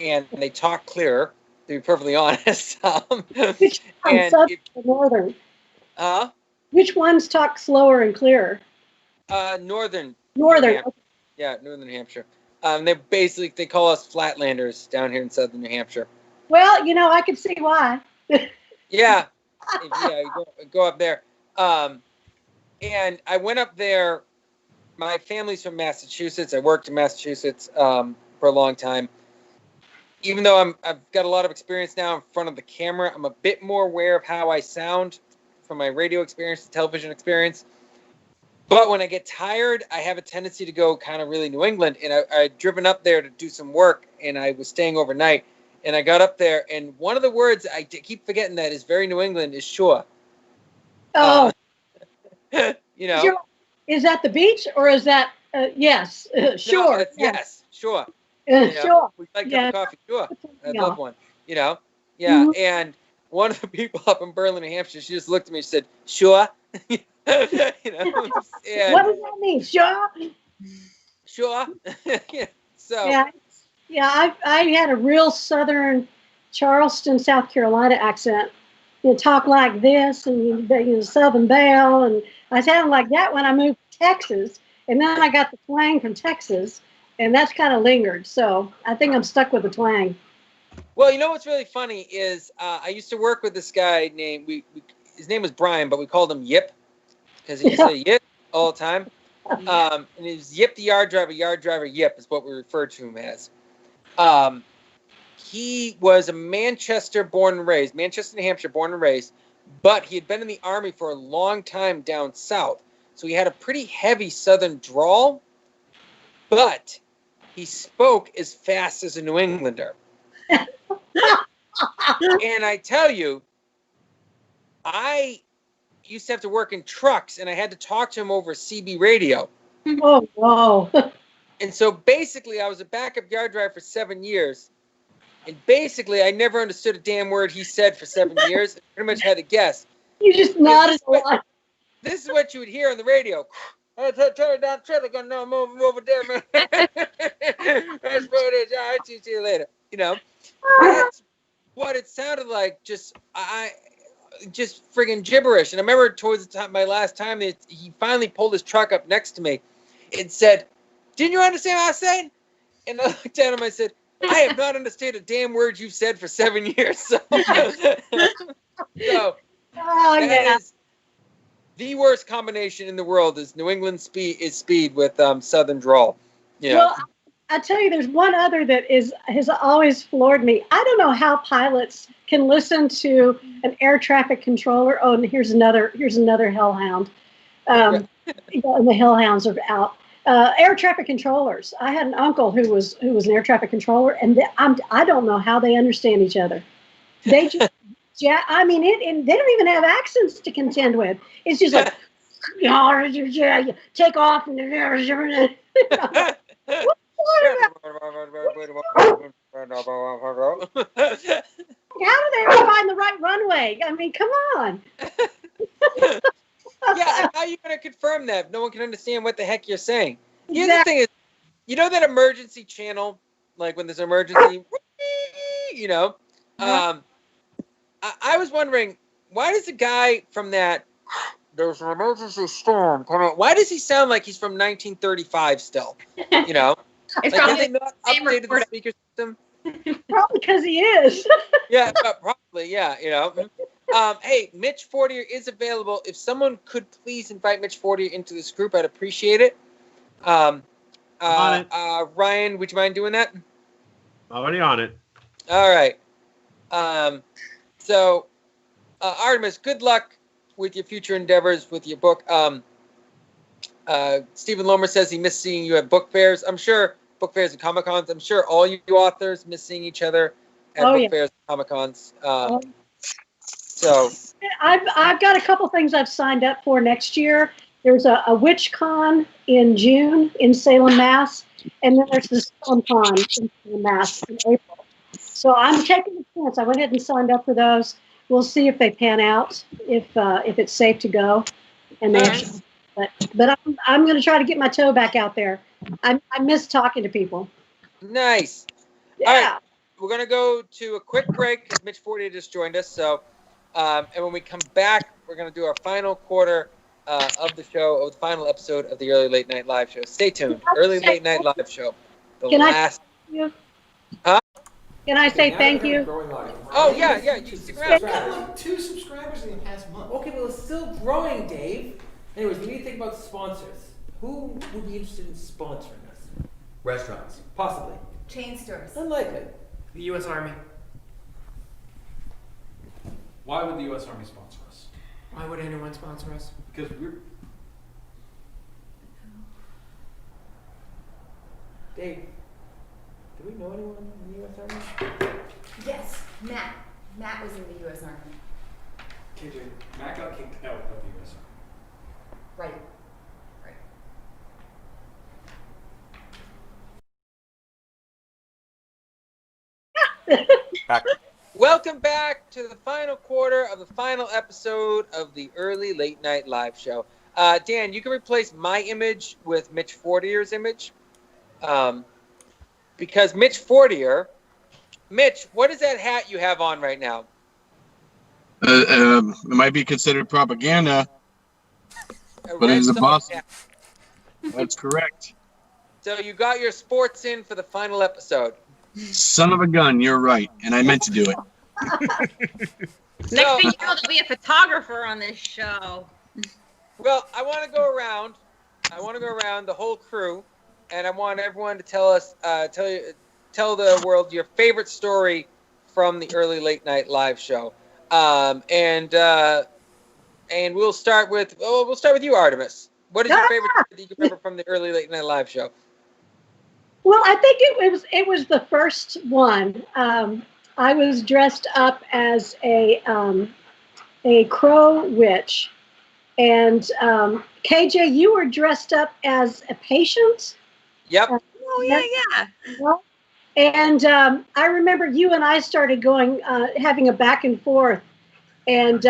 and they talk clearer, to be perfectly honest. Which one's Southern or Northern? Which ones talk slower and clearer? Northern. Northern. Okay. Yeah, Northern New Hampshire. They call us Flatlanders down here in Southern New Hampshire. Well, I can see why. Yeah. You go up there. And I went up there. My family's from Massachusetts. I worked in Massachusetts for a long time. Even though I've got a lot of experience now in front of the camera, I'm a bit more aware of how I sound from my radio experience, the television experience. But when I get tired, I have a tendency to go kind of really New England. And I'd driven up there to do some work, and I was staying overnight. And I got up there, and one of the words I keep forgetting that is very New England is sure. Oh. Is that the beach or is that yes? Sure. No, yes, sure. Sure. We'd like to have a coffee. Sure. I'd Yeah. love one. Yeah. Mhm. And one of the people up in Berlin, New Hampshire, she just looked at me and said, "Sure." What does that mean? Sure. Sure. So. Yeah. I had a real Southern Charleston, South Carolina accent. You talk like this, and Southern Belle, and I sounded like that when I moved to Texas, and then I got the twang from Texas, and that's kind of lingered. So I think I'm stuck with the twang. Well, what's really funny is I used to work with this guy named his name was Brian, but we called him Yip because he used to say Yip all the time. And he was Yip the yard driver, Yip is what we referred to him as. He was a Manchester, New Hampshire born and raised, but he had been in the Army for a long time down south. So he had a pretty heavy Southern drawl, but he spoke as fast as a New Englander. And I tell you, I used to have to work in trucks, and I had to talk to him over CB radio. Oh, whoa. And so basically, I was a backup yard driver for 7 years. And basically, I never understood a damn word he said for 7 years. I pretty much had to guess. You just nodded a lot. This is what you would hear on the radio. Hey, turn it down, trailer gun, no, move over there, man. That's what it is. All right, see you later. You know, that's what it sounded like. Just friggin' gibberish. And I remember towards the time, my last time, he finally pulled his truck up next to me and said, "Didn't you understand what I said?" And I looked at him. I said, "I have not understood a damn word you've said for 7 years." So, that is the worst combination in the world. Is New England speed with Southern drawl. You know? Well, I tell you, there's one other that has always floored me. I don't know how pilots can listen to an air traffic controller. Oh, and here's another hellhound. And the hellhounds are out. Air traffic controllers. I had an uncle who was an air traffic controller, and I don't know how they understand each other. They just, I mean, and they don't even have accents to contend with. It's just like, take off and how do they ever find the right runway? I mean, come on. Yeah, and how are you going to confirm that if no one can understand what the heck you're saying? Here's the thing is, you know that emergency channel, like when there's an emergency, you know? I was wondering, why does the guy from that, there's an emergency storm coming, why does he sound like he's from 1935 still? You know? It's like, probably have they not updated the speaker system? Probably because he is. Yeah, probably, yeah, you know. Hey, Mitch Fortier is available. If someone could please invite Mitch Fortier into this group, I'd appreciate it. On it. Ryan, would you mind doing that? Already on it. All right. So, Artemis, good luck with your future endeavors with your book. Stephen Lomer says he missed seeing you at book fairs. I'm sure book fairs and Comic-Cons. I'm sure all you authors miss seeing each other at book fairs and Comic-Cons. So I've got a couple things I've signed up for next year. There's a WitchCon in June in Salem, Mass, and then there's the Salem Con in Salem, Mass in April. So I'm taking a chance. I went ahead and signed up for those. We'll see if they pan out, if it's safe to go. And then, but I'm going to try to get my toe back out there. I miss talking to people. Nice. Yeah. All right. We're going to go to a quick break because Mitch Fortier just joined us. So, and when we come back, we're going to do our final quarter of the show, of the final episode of the Early Late Night Live Show. Stay tuned. Early Late Night Live Show. Can I thank you? Huh? Can I say thank you? Oh, yeah. You stick around. We've got like 2 subscribers in the past month. Okay, well, it's still growing, Dave. Anyways, we need to think about sponsors. Who would be interested in sponsoring us? Restaurants. Possibly. Chain stores. Unlikely. The U.S. Army. Why would the U.S. Army sponsor us? Why would anyone sponsor us? Because we're... Dave, do we know anyone in the U.S. Army? Yes, Matt. Matt was in the U.S. Army. KJ, Matt got kicked out of the U.S. Army. Right. Back. Welcome back to the final quarter of the final episode of the Early Late Night Live Show. Dan, you can replace my image with Mitch Fortier's image. Because Mitch Fortier... Mitch, what is that hat you have on right now? It might be considered propaganda, but it is a boss. That's correct. So you got your sports in for the final episode. Son of a gun, you're right, and I meant to do it. Next thing you know, there'll be a photographer on this show. Well, I want to go around. The whole crew, and I want everyone to tell us, tell the world your favorite story from the Early Late Night Live Show. And we'll start with you, Artemis. What is your favorite story that you can remember from the Early Late Night Live Show? Well, I think it was the first one. I was dressed up as a crow witch, And KJ, you were dressed up as a patient. Yep. Oh yeah. And I remember you and I started going, having a back and forth, and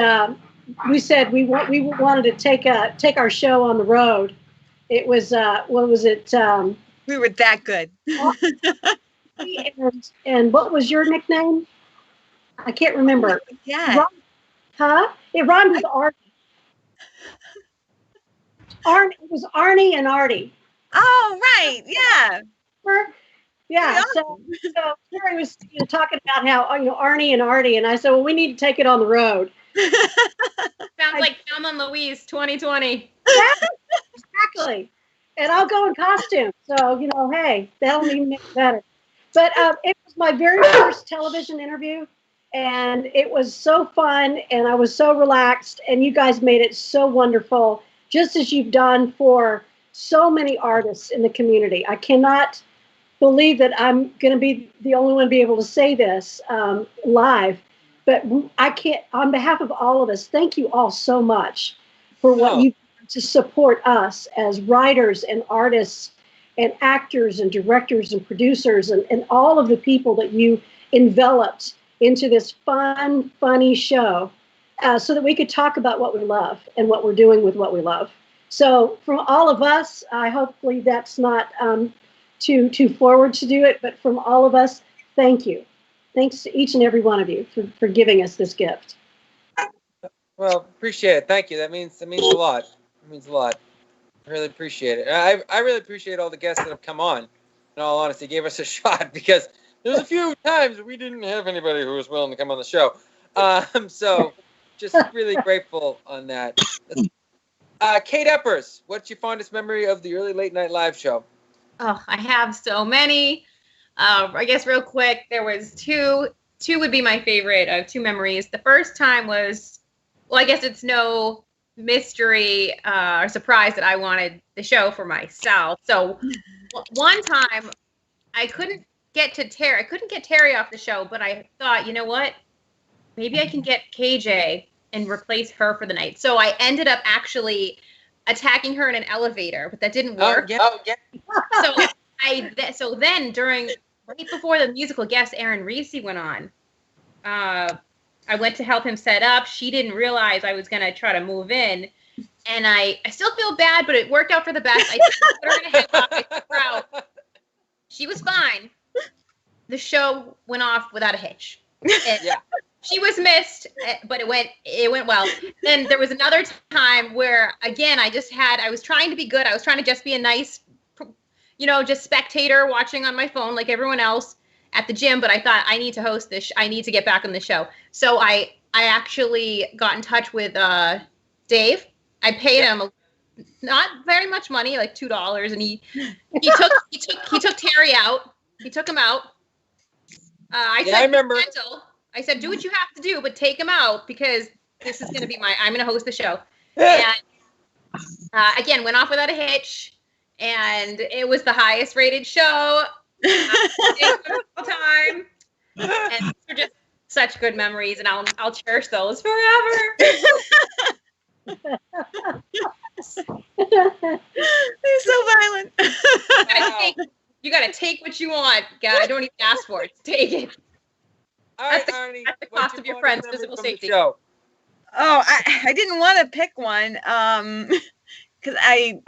we said we wanted to take our show on the road. It was what was it? We were that good. and what was your nickname? I can't remember. Yeah. Huh? It rhymed with Artie. It was Arnie and Artie. Oh right, yeah. Yeah. So Terry was talking about how Arnie and Artie, and I said, well, we need to take it on the road. Sounds like Thelma and Louise 2020. Exactly. And I'll go in costume. So, hey, that'll even make it better. But it was my very first television interview, and it was so fun, and I was so relaxed, and you guys made it so wonderful, just as you've done for so many artists in the community. I cannot believe that I'm going to be the only one to be able to say this live, but I can't, on behalf of all of us, thank you all so much for what you to support us as writers and artists and actors and directors and producers and all of the people that you enveloped into this fun, funny show so that we could talk about what we love and what we're doing with what we love. So from all of us, hopefully that's not too forward to do it, but from all of us, thank you. Thanks to each and every one of you for giving us this gift. Well, appreciate it. Thank you. That means a lot. It means a lot. I really appreciate it. I really appreciate all the guests that have come on. In all honesty, gave us a shot because there's a few times we didn't have anybody who was willing to come on the show. So just really grateful on that. Kate Eppers, what's your fondest memory of the early late night live show? Oh, I have so many. I guess real quick, there was two would be my favorite of two memories. The first time was, well, I guess it's no mystery or surprise that I wanted the show for myself. So one time I couldn't get Terry off the show, but I thought, you know what? Maybe I can get KJ and replace her for the night. So I ended up actually attacking her in an elevator, but that didn't work. So then right before the musical guest Aaron Reese went on, I went to help him set up. She didn't realize I was going to try to move in. And I still feel bad, but it worked out for the best. I put her in a headlock. I took her out. She was fine. The show went off without a hitch. She was missed, but it went well. Then there was another time where, again, I was trying to be good. I was trying to just be a nice, just spectator watching on my phone like everyone else at the gym, but I thought I need to host this. I need to get back on the show. So I actually got in touch with Dave. I paid him not very much money, like $2, and he took Terry out. He took him out. I remember. I said, do what you have to do, but take him out because this is going to be I'm going to host the show. And again, went off without a hitch, and it was the highest rated show. Time, and these are just such good memories, and I'll cherish those forever. They're so violent. You gotta take what you want. God, I don't even ask for it. Take it. All right, Arnie, that's the cost of your friend's physical safety. Oh, I didn't want to pick one because I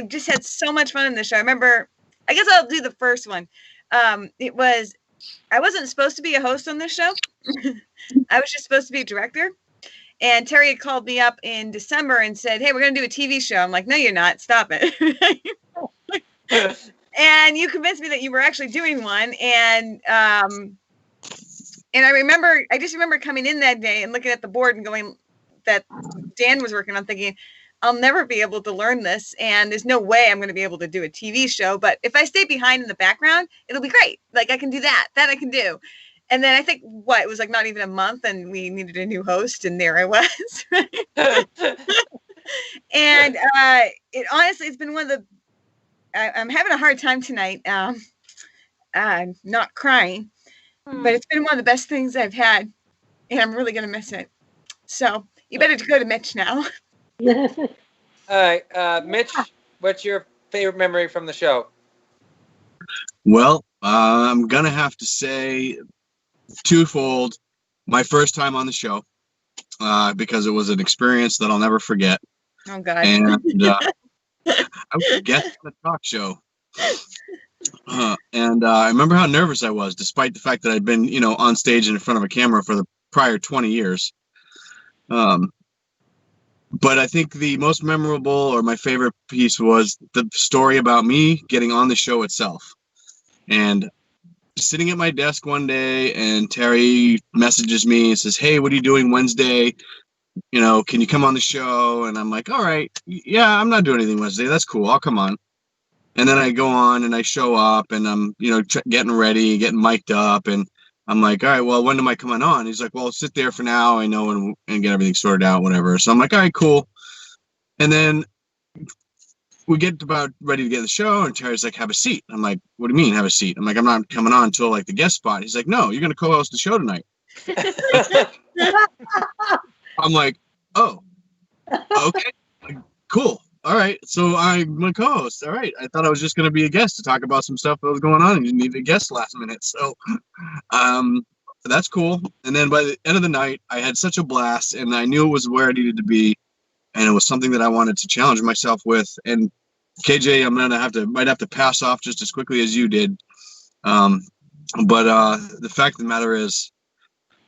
just had so much fun in the show. I remember. I guess I'll do the first one. I wasn't supposed to be a host on this show. I was just supposed to be a director. And Terry had called me up in December and said, hey, we're going to do a TV show. I'm like, no, you're not. Stop it. And you convinced me that you were actually doing one. And I just remember coming in that day and looking at the board and going, that Dan was working on, thinking, I'll never be able to learn this, and there's no way I'm going to be able to do a TV show. But if I stay behind in the background, it'll be great. Like, I can do that. That I can do. And then I think, it was like not even a month, and we needed a new host, and there I was. And it honestly, it's been one of the, I'm having a hard time tonight, not crying, but it's been one of the best things I've had, and I'm really going to miss it. So you better go to Mitch now. All right, Mitch, what's your favorite memory from the show? Well, I'm gonna have to say twofold. My first time on the show, because it was an experience that I'll never forget. Oh God. And I was a guest on a talk show. And I remember how nervous I was, despite the fact that I'd been, on stage and in front of a camera for the prior 20 years. But I think the most memorable or my favorite piece was the story about me getting on the show itself. And sitting at my desk one day, and Terry messages me and says, "Hey, what are you doing Wednesday? Can you come on the show?" And I'm like, "All right, yeah, I'm not doing anything Wednesday. That's cool. I'll come on." And then I go on and I show up, and I'm, getting ready, getting mic'd up, and I'm like, "All right, well, when am I coming on?" He's like, "Well, sit there for now. I know, and get everything sorted out, whatever." So I'm like, "All right, cool." And then we get about ready to get the show, and Terry's like, "Have a seat." I'm like, "What do you mean, have a seat?" I'm like, "I'm not coming on until like the guest spot." He's like, "No, you're gonna co-host the show tonight." I'm like, "Oh, okay, cool. All right, so I'm a co-host. All right, I thought I was just gonna be a guest to talk about some stuff that was going on, and you needed a guest last minute. So, that's cool." And then by the end of the night, I had such a blast, and I knew it was where I needed to be, and it was something that I wanted to challenge myself with. And KJ, might have to pass off just as quickly as you did. But the fact of the matter is,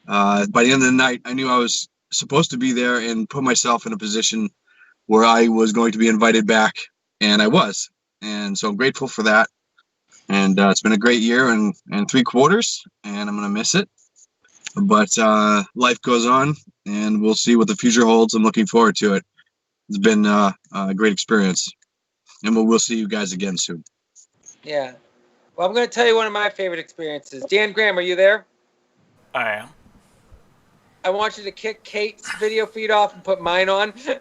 by the end of the night, I knew I was supposed to be there and put myself in a position where I was going to be invited back, and I was. And so I'm grateful for that. And it's been a great year and 3 quarters, and I'm going to miss it. But life goes on, and we'll see what the future holds. I'm looking forward to it. It's been a great experience, and we'll see you guys again soon. Yeah. Well, I'm going to tell you one of my favorite experiences. Dan Graham, are you there? I am. I want you to kick Kate's video feed off and put mine on. He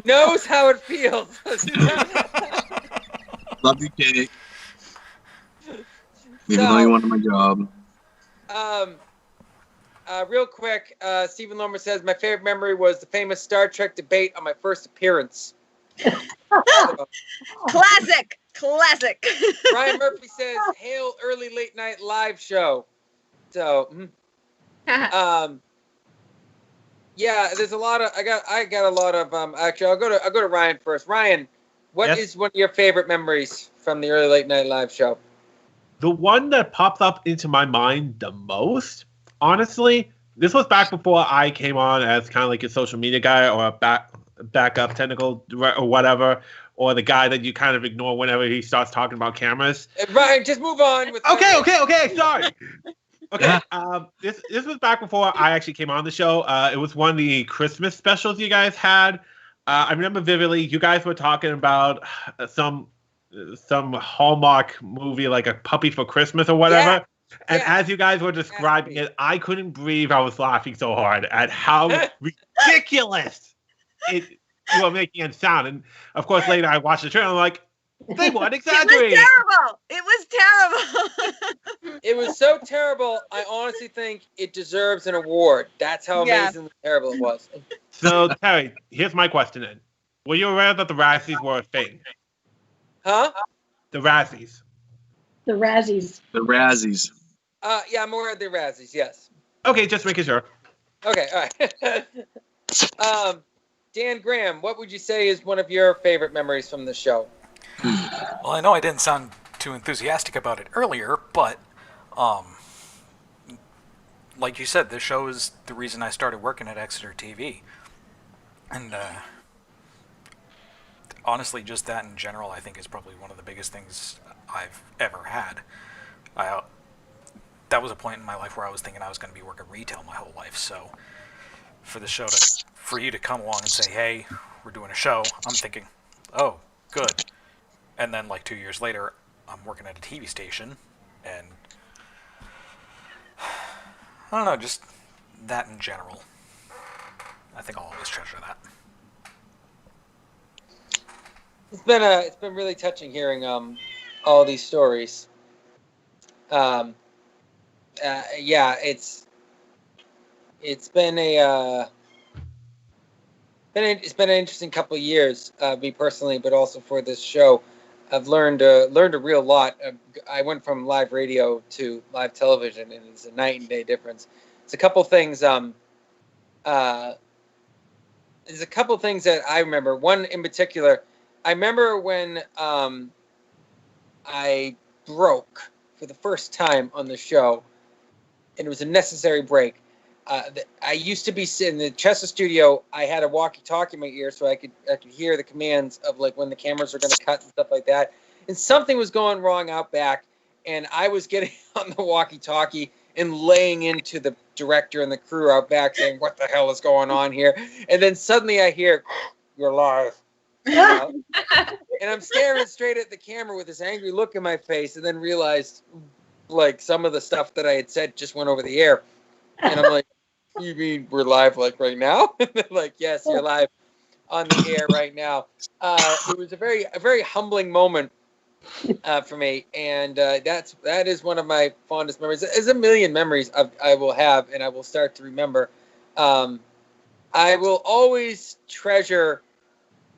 knows how it feels. Love you, Kate. Even though you wanted my job. Real quick, Stephen Lomer says, my favorite memory was the famous Star Trek debate on my first appearance. Classic. Ryan Murphy says, hail early late night live show. So, yeah, there's a lot of, I got a lot of, actually, I'll go to Ryan first. Ryan, what is one of your favorite memories from the early late night live show? The one that popped up into my mind the most, honestly, this was back before I came on as kind of like a social media guy or a backup technical or whatever, or the guy that you kind of ignore whenever he starts talking about cameras. Ryan, just move on. Okay, sorry. Okay, this was back before I actually came on the show. It was one of the Christmas specials you guys had. I remember vividly, you guys were talking about some Hallmark movie, like A Puppy for Christmas or whatever. Yeah. And as you guys were describing it, I couldn't breathe. I was laughing so hard at how ridiculous you were making it sound. And of course, later I watched the trailer. I'm like, they weren't exaggerating. It was terrible. It was so terrible. I honestly think it deserves an award. That's how amazingly terrible it was. So, Terry, here's my question then. Were you aware that the Razzies were a thing? Huh? The Razzies. The Razzies. The Razzies. Yeah, I'm aware of the Razzies, yes. Okay, just making sure. Okay, all right. Dan Graham, what would you say is one of your favorite memories from the show? Well, I know I didn't sound too enthusiastic about it earlier, but like you said, this show is the reason I started working at Exeter TV. And honestly, just that in general, I think is probably one of the biggest things I've ever had. That was a point in my life where I was thinking I was going to be working retail my whole life. So for the show for you to come along and say, "Hey, we're doing a show," I'm thinking, "Oh, good." And then like 2 years later, I'm working at a TV station, and I don't know, just that in general. I think I'll always treasure that. It's been really touching hearing all these stories. Yeah, it's been It's been an interesting couple of years, me personally, but also for this show. I've learned a real lot. I went from live radio to live television, and it's a night and day difference. It's a couple things. There's a couple things that I remember. One in particular, I remember when I broke for the first time on the show, and it was a necessary break. I used to be in the Chester studio. I had a walkie-talkie in my ear so I could hear the commands of like when the cameras were going to cut and stuff like that. And something was going wrong out back, and I was getting on the walkie-talkie and laying into the director and the crew out back saying, "What the hell is going on here?" And then suddenly I hear, "You're live." And I'm staring straight at the camera with this angry look in my face, and then realized like some of the stuff that I had said just went over the air. And I'm like, "You mean we're live like right now?" And they're like, "Yes, you're live on the air right now." It was a very humbling moment for me, and that is one of my fondest memories. There's a million memories I will have and I will start to remember. I will always treasure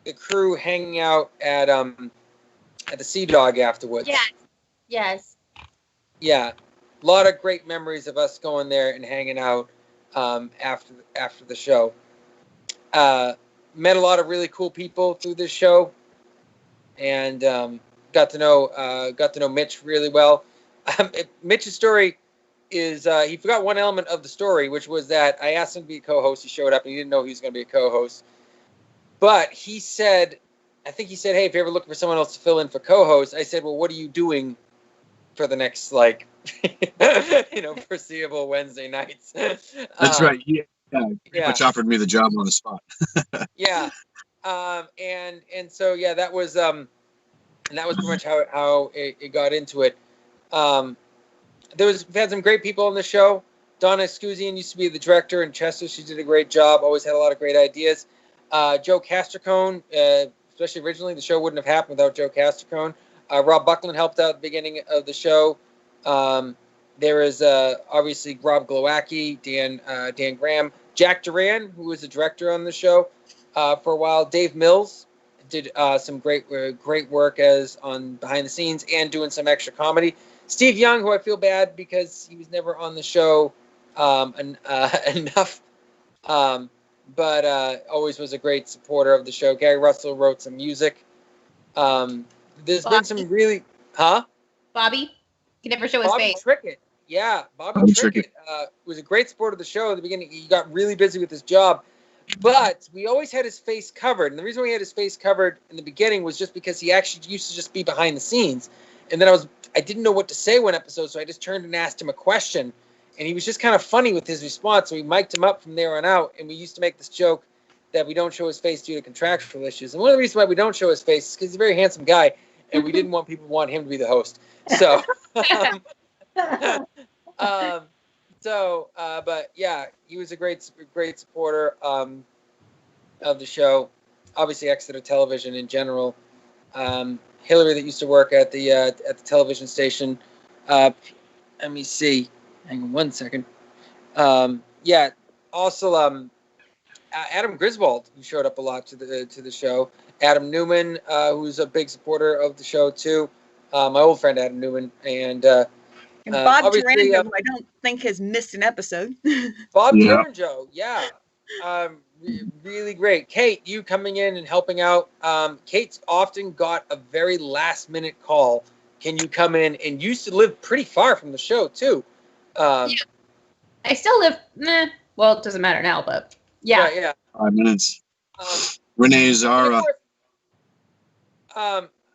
the crew hanging out at the Sea Dog afterwards. Yes. Yeah, a lot of great memories of us going there and hanging out after the show. Met a lot of really cool people through this show, and got to know Mitch really well. Mitch's story is he forgot one element of the story, which was that I asked him to be a co-host. He showed up and he didn't know he was going to be a co-host. But he said, "Hey, if you're ever looking for someone else to fill in for co-host," I said, "Well, what are you doing for the next foreseeable Wednesday nights?" That's right. Yeah, pretty much offered me the job on the spot. Yeah, and so yeah, that was pretty much how it got into it. We've had some great people on the show. Donna Scusian used to be the director in Chester. She did a great job. Always had a lot of great ideas. Joe Castricone, especially originally, the show wouldn't have happened without Joe Castricone. Rob Buckland helped out at the beginning of the show. There is obviously Rob Glowacki, Dan Graham, Jack Duran, who was the director on the show for a while. Dave Mills did some great work as on behind the scenes and doing some extra comedy. Steve Young, who I feel bad because he was never on the show enough, but always was a great supporter of the show. Gary Russell wrote some music. There's been some really, Bobby can never show his face. Trickett. Yeah, Bobby Trickett was a great supporter of the show at the beginning. He got really busy with his job, but we always had his face covered. And the reason we had his face covered in the beginning was just because he actually used to just be behind the scenes. And then I didn't know what to say one episode, so I just turned and asked him a question. And he was just kind of funny with his response, so we mic'd him up from there on out. And we used to make this joke that we don't show his face due to contractual issues. And one of the reasons why we don't show his face is because he's a very handsome guy, and we didn't want people to want him to be the host. So, but yeah, he was a great supporter of the show. Obviously, Exeter Television in general. Hillary, that used to work at the television station. Let me see. Hang on one second. Yeah. Also, Adam Griswold, who showed up a lot to the show. Adam Newman, who's a big supporter of the show too. My old friend Adam Newman, and Bob Taranjo, who I don't think has missed an episode. Bob Taranjo, yeah. Really great. Kate, you coming in and helping out. Kate's often got a very last minute call. Can you come in? And used to live pretty far from the show too. I still live. Well, it doesn't matter now, but yeah. Right, yeah. 5 minutes. Renee Zara.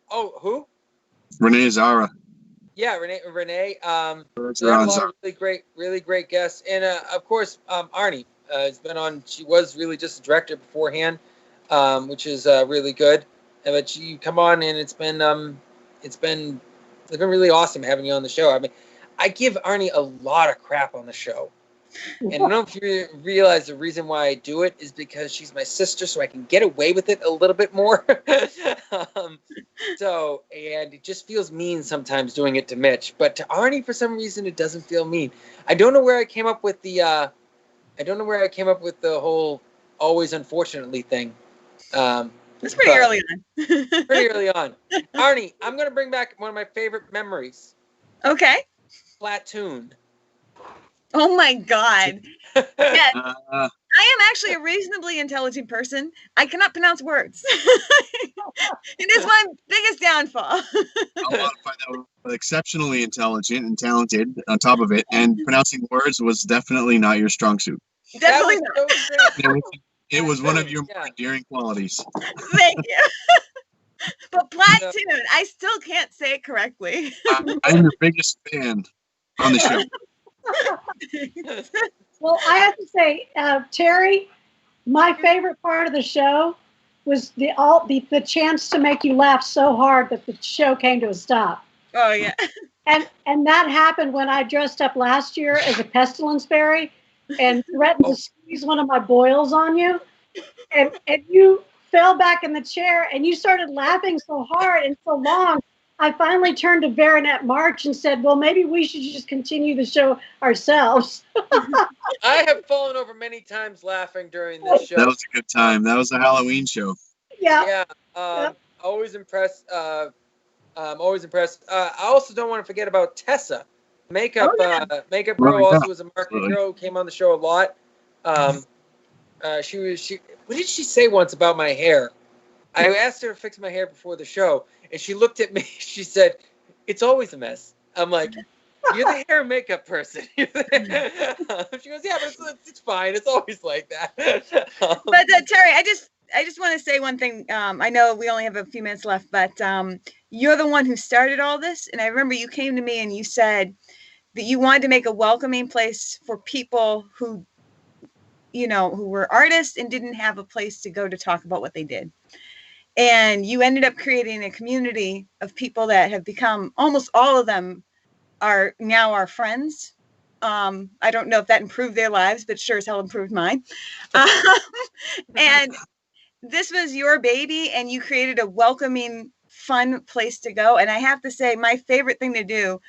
Who? Renee Zara. Yeah, Renee. That's a lot of really great guests, and of course, Arnie has been on. She was really just a director beforehand, which is really good. But you come on, and it's been really awesome having you on the show. I mean, I give Arnie a lot of crap on the show. And I don't know if you realize the reason why I do it is because she's my sister, so I can get away with it a little bit more. And it just feels mean sometimes doing it to Mitch, but to Arnie, for some reason, it doesn't feel mean. I don't know where I came up with the whole always unfortunately thing. It's pretty early on. Pretty early on. Arnie, I'm going to bring back one of my favorite memories. Okay. Platoon. Oh my God. Yes. Uh, I am actually a reasonably intelligent person. I cannot pronounce words. It is my biggest downfall. I'll modify that with exceptionally intelligent and talented on top of it, and pronouncing words was definitely not your strong suit. Definitely not. It was one of your more endearing qualities. Thank you. But platoon, I still can't say it correctly. I'm your biggest fan on the show. Well, I have to say, Terry, my favorite part of the show was the chance to make you laugh so hard that the show came to a stop. Oh yeah. And that happened when I dressed up last year as a pestilence fairy and threatened to squeeze one of my boils on you. And you fell back in the chair and you started laughing so hard and so long. I finally turned to Baronet March and said, well, maybe we should just continue the show ourselves. I have fallen over many times laughing during this show. That was a good time. That was a Halloween show. Yeah. Yeah. Always impressed. Always impressed. I also don't want to forget about Tessa. Makeup Girl also was a marketing girl who came on the show a lot. What did she say once about my hair? I asked her to fix my hair before the show, and she looked at me. She said, "It's always a mess." I'm like, "You're the hair and makeup person." She goes, "Yeah, but it's fine. It's always like that." But Terry, I just want to say one thing. I know we only have a few minutes left, but you're the one who started all this, and I remember you came to me and you said that you wanted to make a welcoming place for people who were artists and didn't have a place to go to talk about what they did. And you ended up creating a community of people that have become, almost all of them are now our friends. I don't know if that improved their lives, but sure as hell improved mine. And this was your baby, and you created a welcoming, fun place to go. And I have to say, my favorite thing to do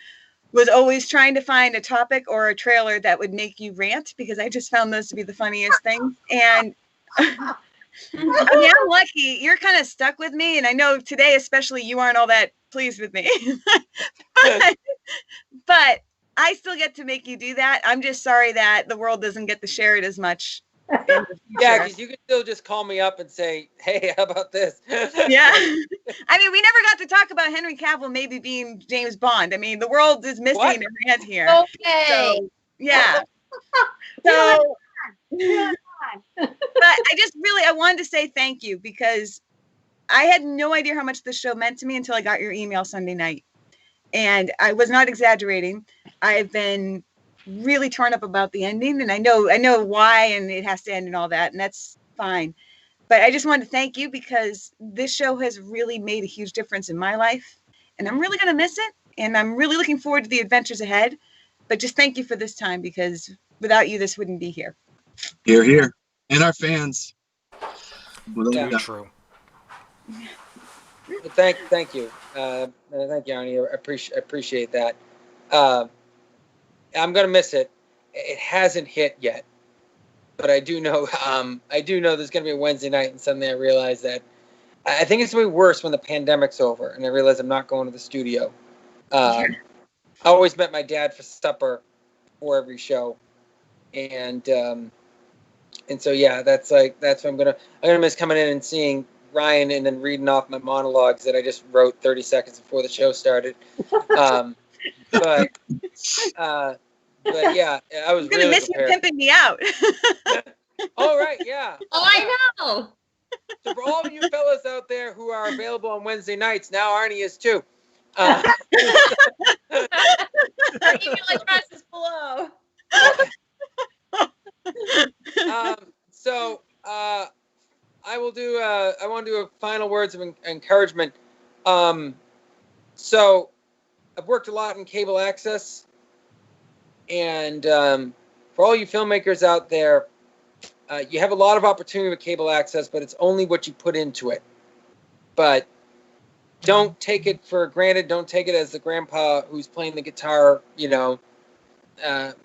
was always trying to find a topic or a trailer that would make you rant, because I just found those to be the funniest things. And I mean, I'm lucky. You're kind of stuck with me, and I know today especially you aren't all that pleased with me. but I still get to make you do that. I'm just sorry that the world doesn't get to share it as much. Yeah, because you can still just call me up and say, "Hey, how about this?" Yeah. I mean, we never got to talk about Henry Cavill maybe being James Bond. I mean, the world is missing a rant here. Okay. So, yeah. So, but I wanted to say thank you, because I had no idea how much the show meant to me until I got your email Sunday night. And I was not exaggerating. I've been really torn up about the ending, and I know why, and it has to end and all that, and that's fine. But I just wanted to thank you, because this show has really made a huge difference in my life, and I'm really going to miss it, and I'm really looking forward to the adventures ahead. But just thank you for this time, because without you, this wouldn't be here. Hear, hear. And our fans. Very true. Thank you. Thank you, Arnie. I appreciate that. I'm gonna miss it. It hasn't hit yet, but I do know. There's gonna be a Wednesday night, and suddenly I realize that I think it's gonna be worse when the pandemic's over, and I realize I'm not going to the studio. I always met my dad for supper before every show, and so yeah, that's what I'm gonna miss, coming in and seeing Ryan and then reading off my monologues that I just wrote 30 seconds before the show started. But yeah, I was gonna really miss prepared. you pimping me out. All right, yeah. Oh, I know. So for all of you fellas out there who are available on Wednesday nights, now Arnie is too. Our email address is below. I will do. I want to do a final words of encouragement. So I've worked a lot in cable access, and for all you filmmakers out there, you have a lot of opportunity with cable access, but it's only what you put into it. But don't take it for granted. Don't take it as the grandpa who's playing the guitar,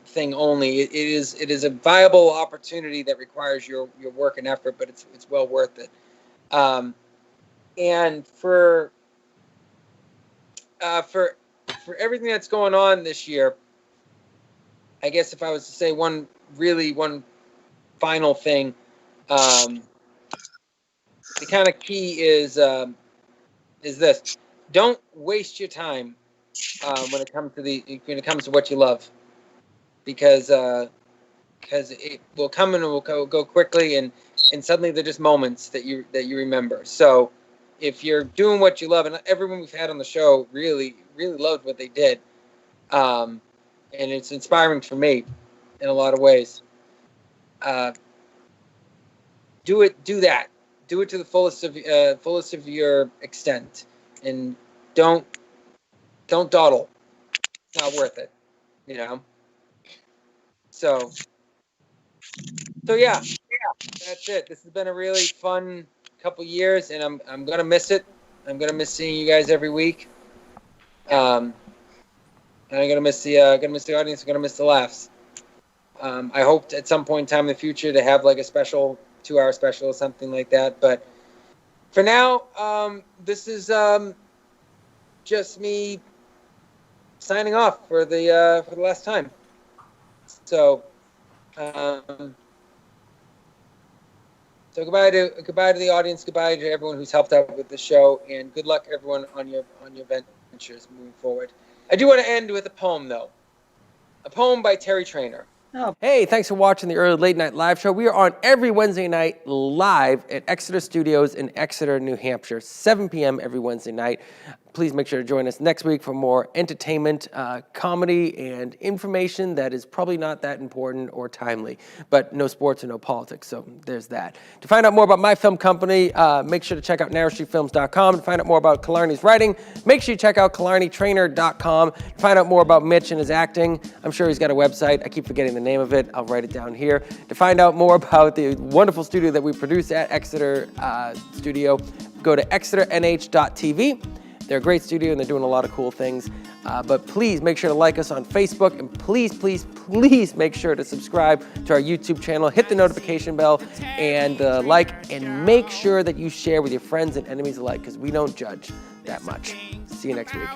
thing only. It is a viable opportunity that requires your work and effort, but it's well worth it. And for everything that's going on this year, I guess if I was to say one final thing, the kind of key is this: don't waste your time when it comes to what you love, because it will come and it will go quickly, and suddenly they're just moments that you remember. So if you're doing what you love, and everyone we've had on the show really loved what they did, and it's inspiring for me in a lot of ways. Do that. Do it to the fullest of your extent, and don't dawdle. It's not worth it, you know. So yeah, that's it. This has been a really fun couple years, and I'm gonna miss it. I'm gonna miss seeing you guys every week. And I'm gonna miss the audience. I'm gonna miss the laughs. I hope at some point in time in the future to have like a special 2-hour special or something like that. But for now, this is just me signing off for the last time. So goodbye to the audience, goodbye to everyone who's helped out with the show, and good luck everyone on your ventures moving forward. I do want to end with a poem though. A poem by Terry Traynor. Hey, thanks for watching the Early Late Night Live Show. We are on every Wednesday night live at Exeter Studios in Exeter, New Hampshire, 7 p.m. every Wednesday night. Please make sure to join us next week for more entertainment, comedy, and information that is probably not that important or timely, but no sports and no politics, so there's that. To find out more about my film company, make sure to check out narrowstreetfilms.com. To find out more about Killarney's writing, make sure you check out KillarneyTraynor.com. To find out more about Mitch and his acting, I'm sure he's got a website. I keep forgetting the name of it. I'll write it down here. To find out more about the wonderful studio that we produce at Exeter Studio, go to exeternh.tv. They're a great studio and they're doing a lot of cool things. But please make sure to like us on Facebook, and please make sure to subscribe to our YouTube channel. Hit the notification bell and like, and make sure that you share with your friends and enemies alike, because we don't judge that much. See you next week.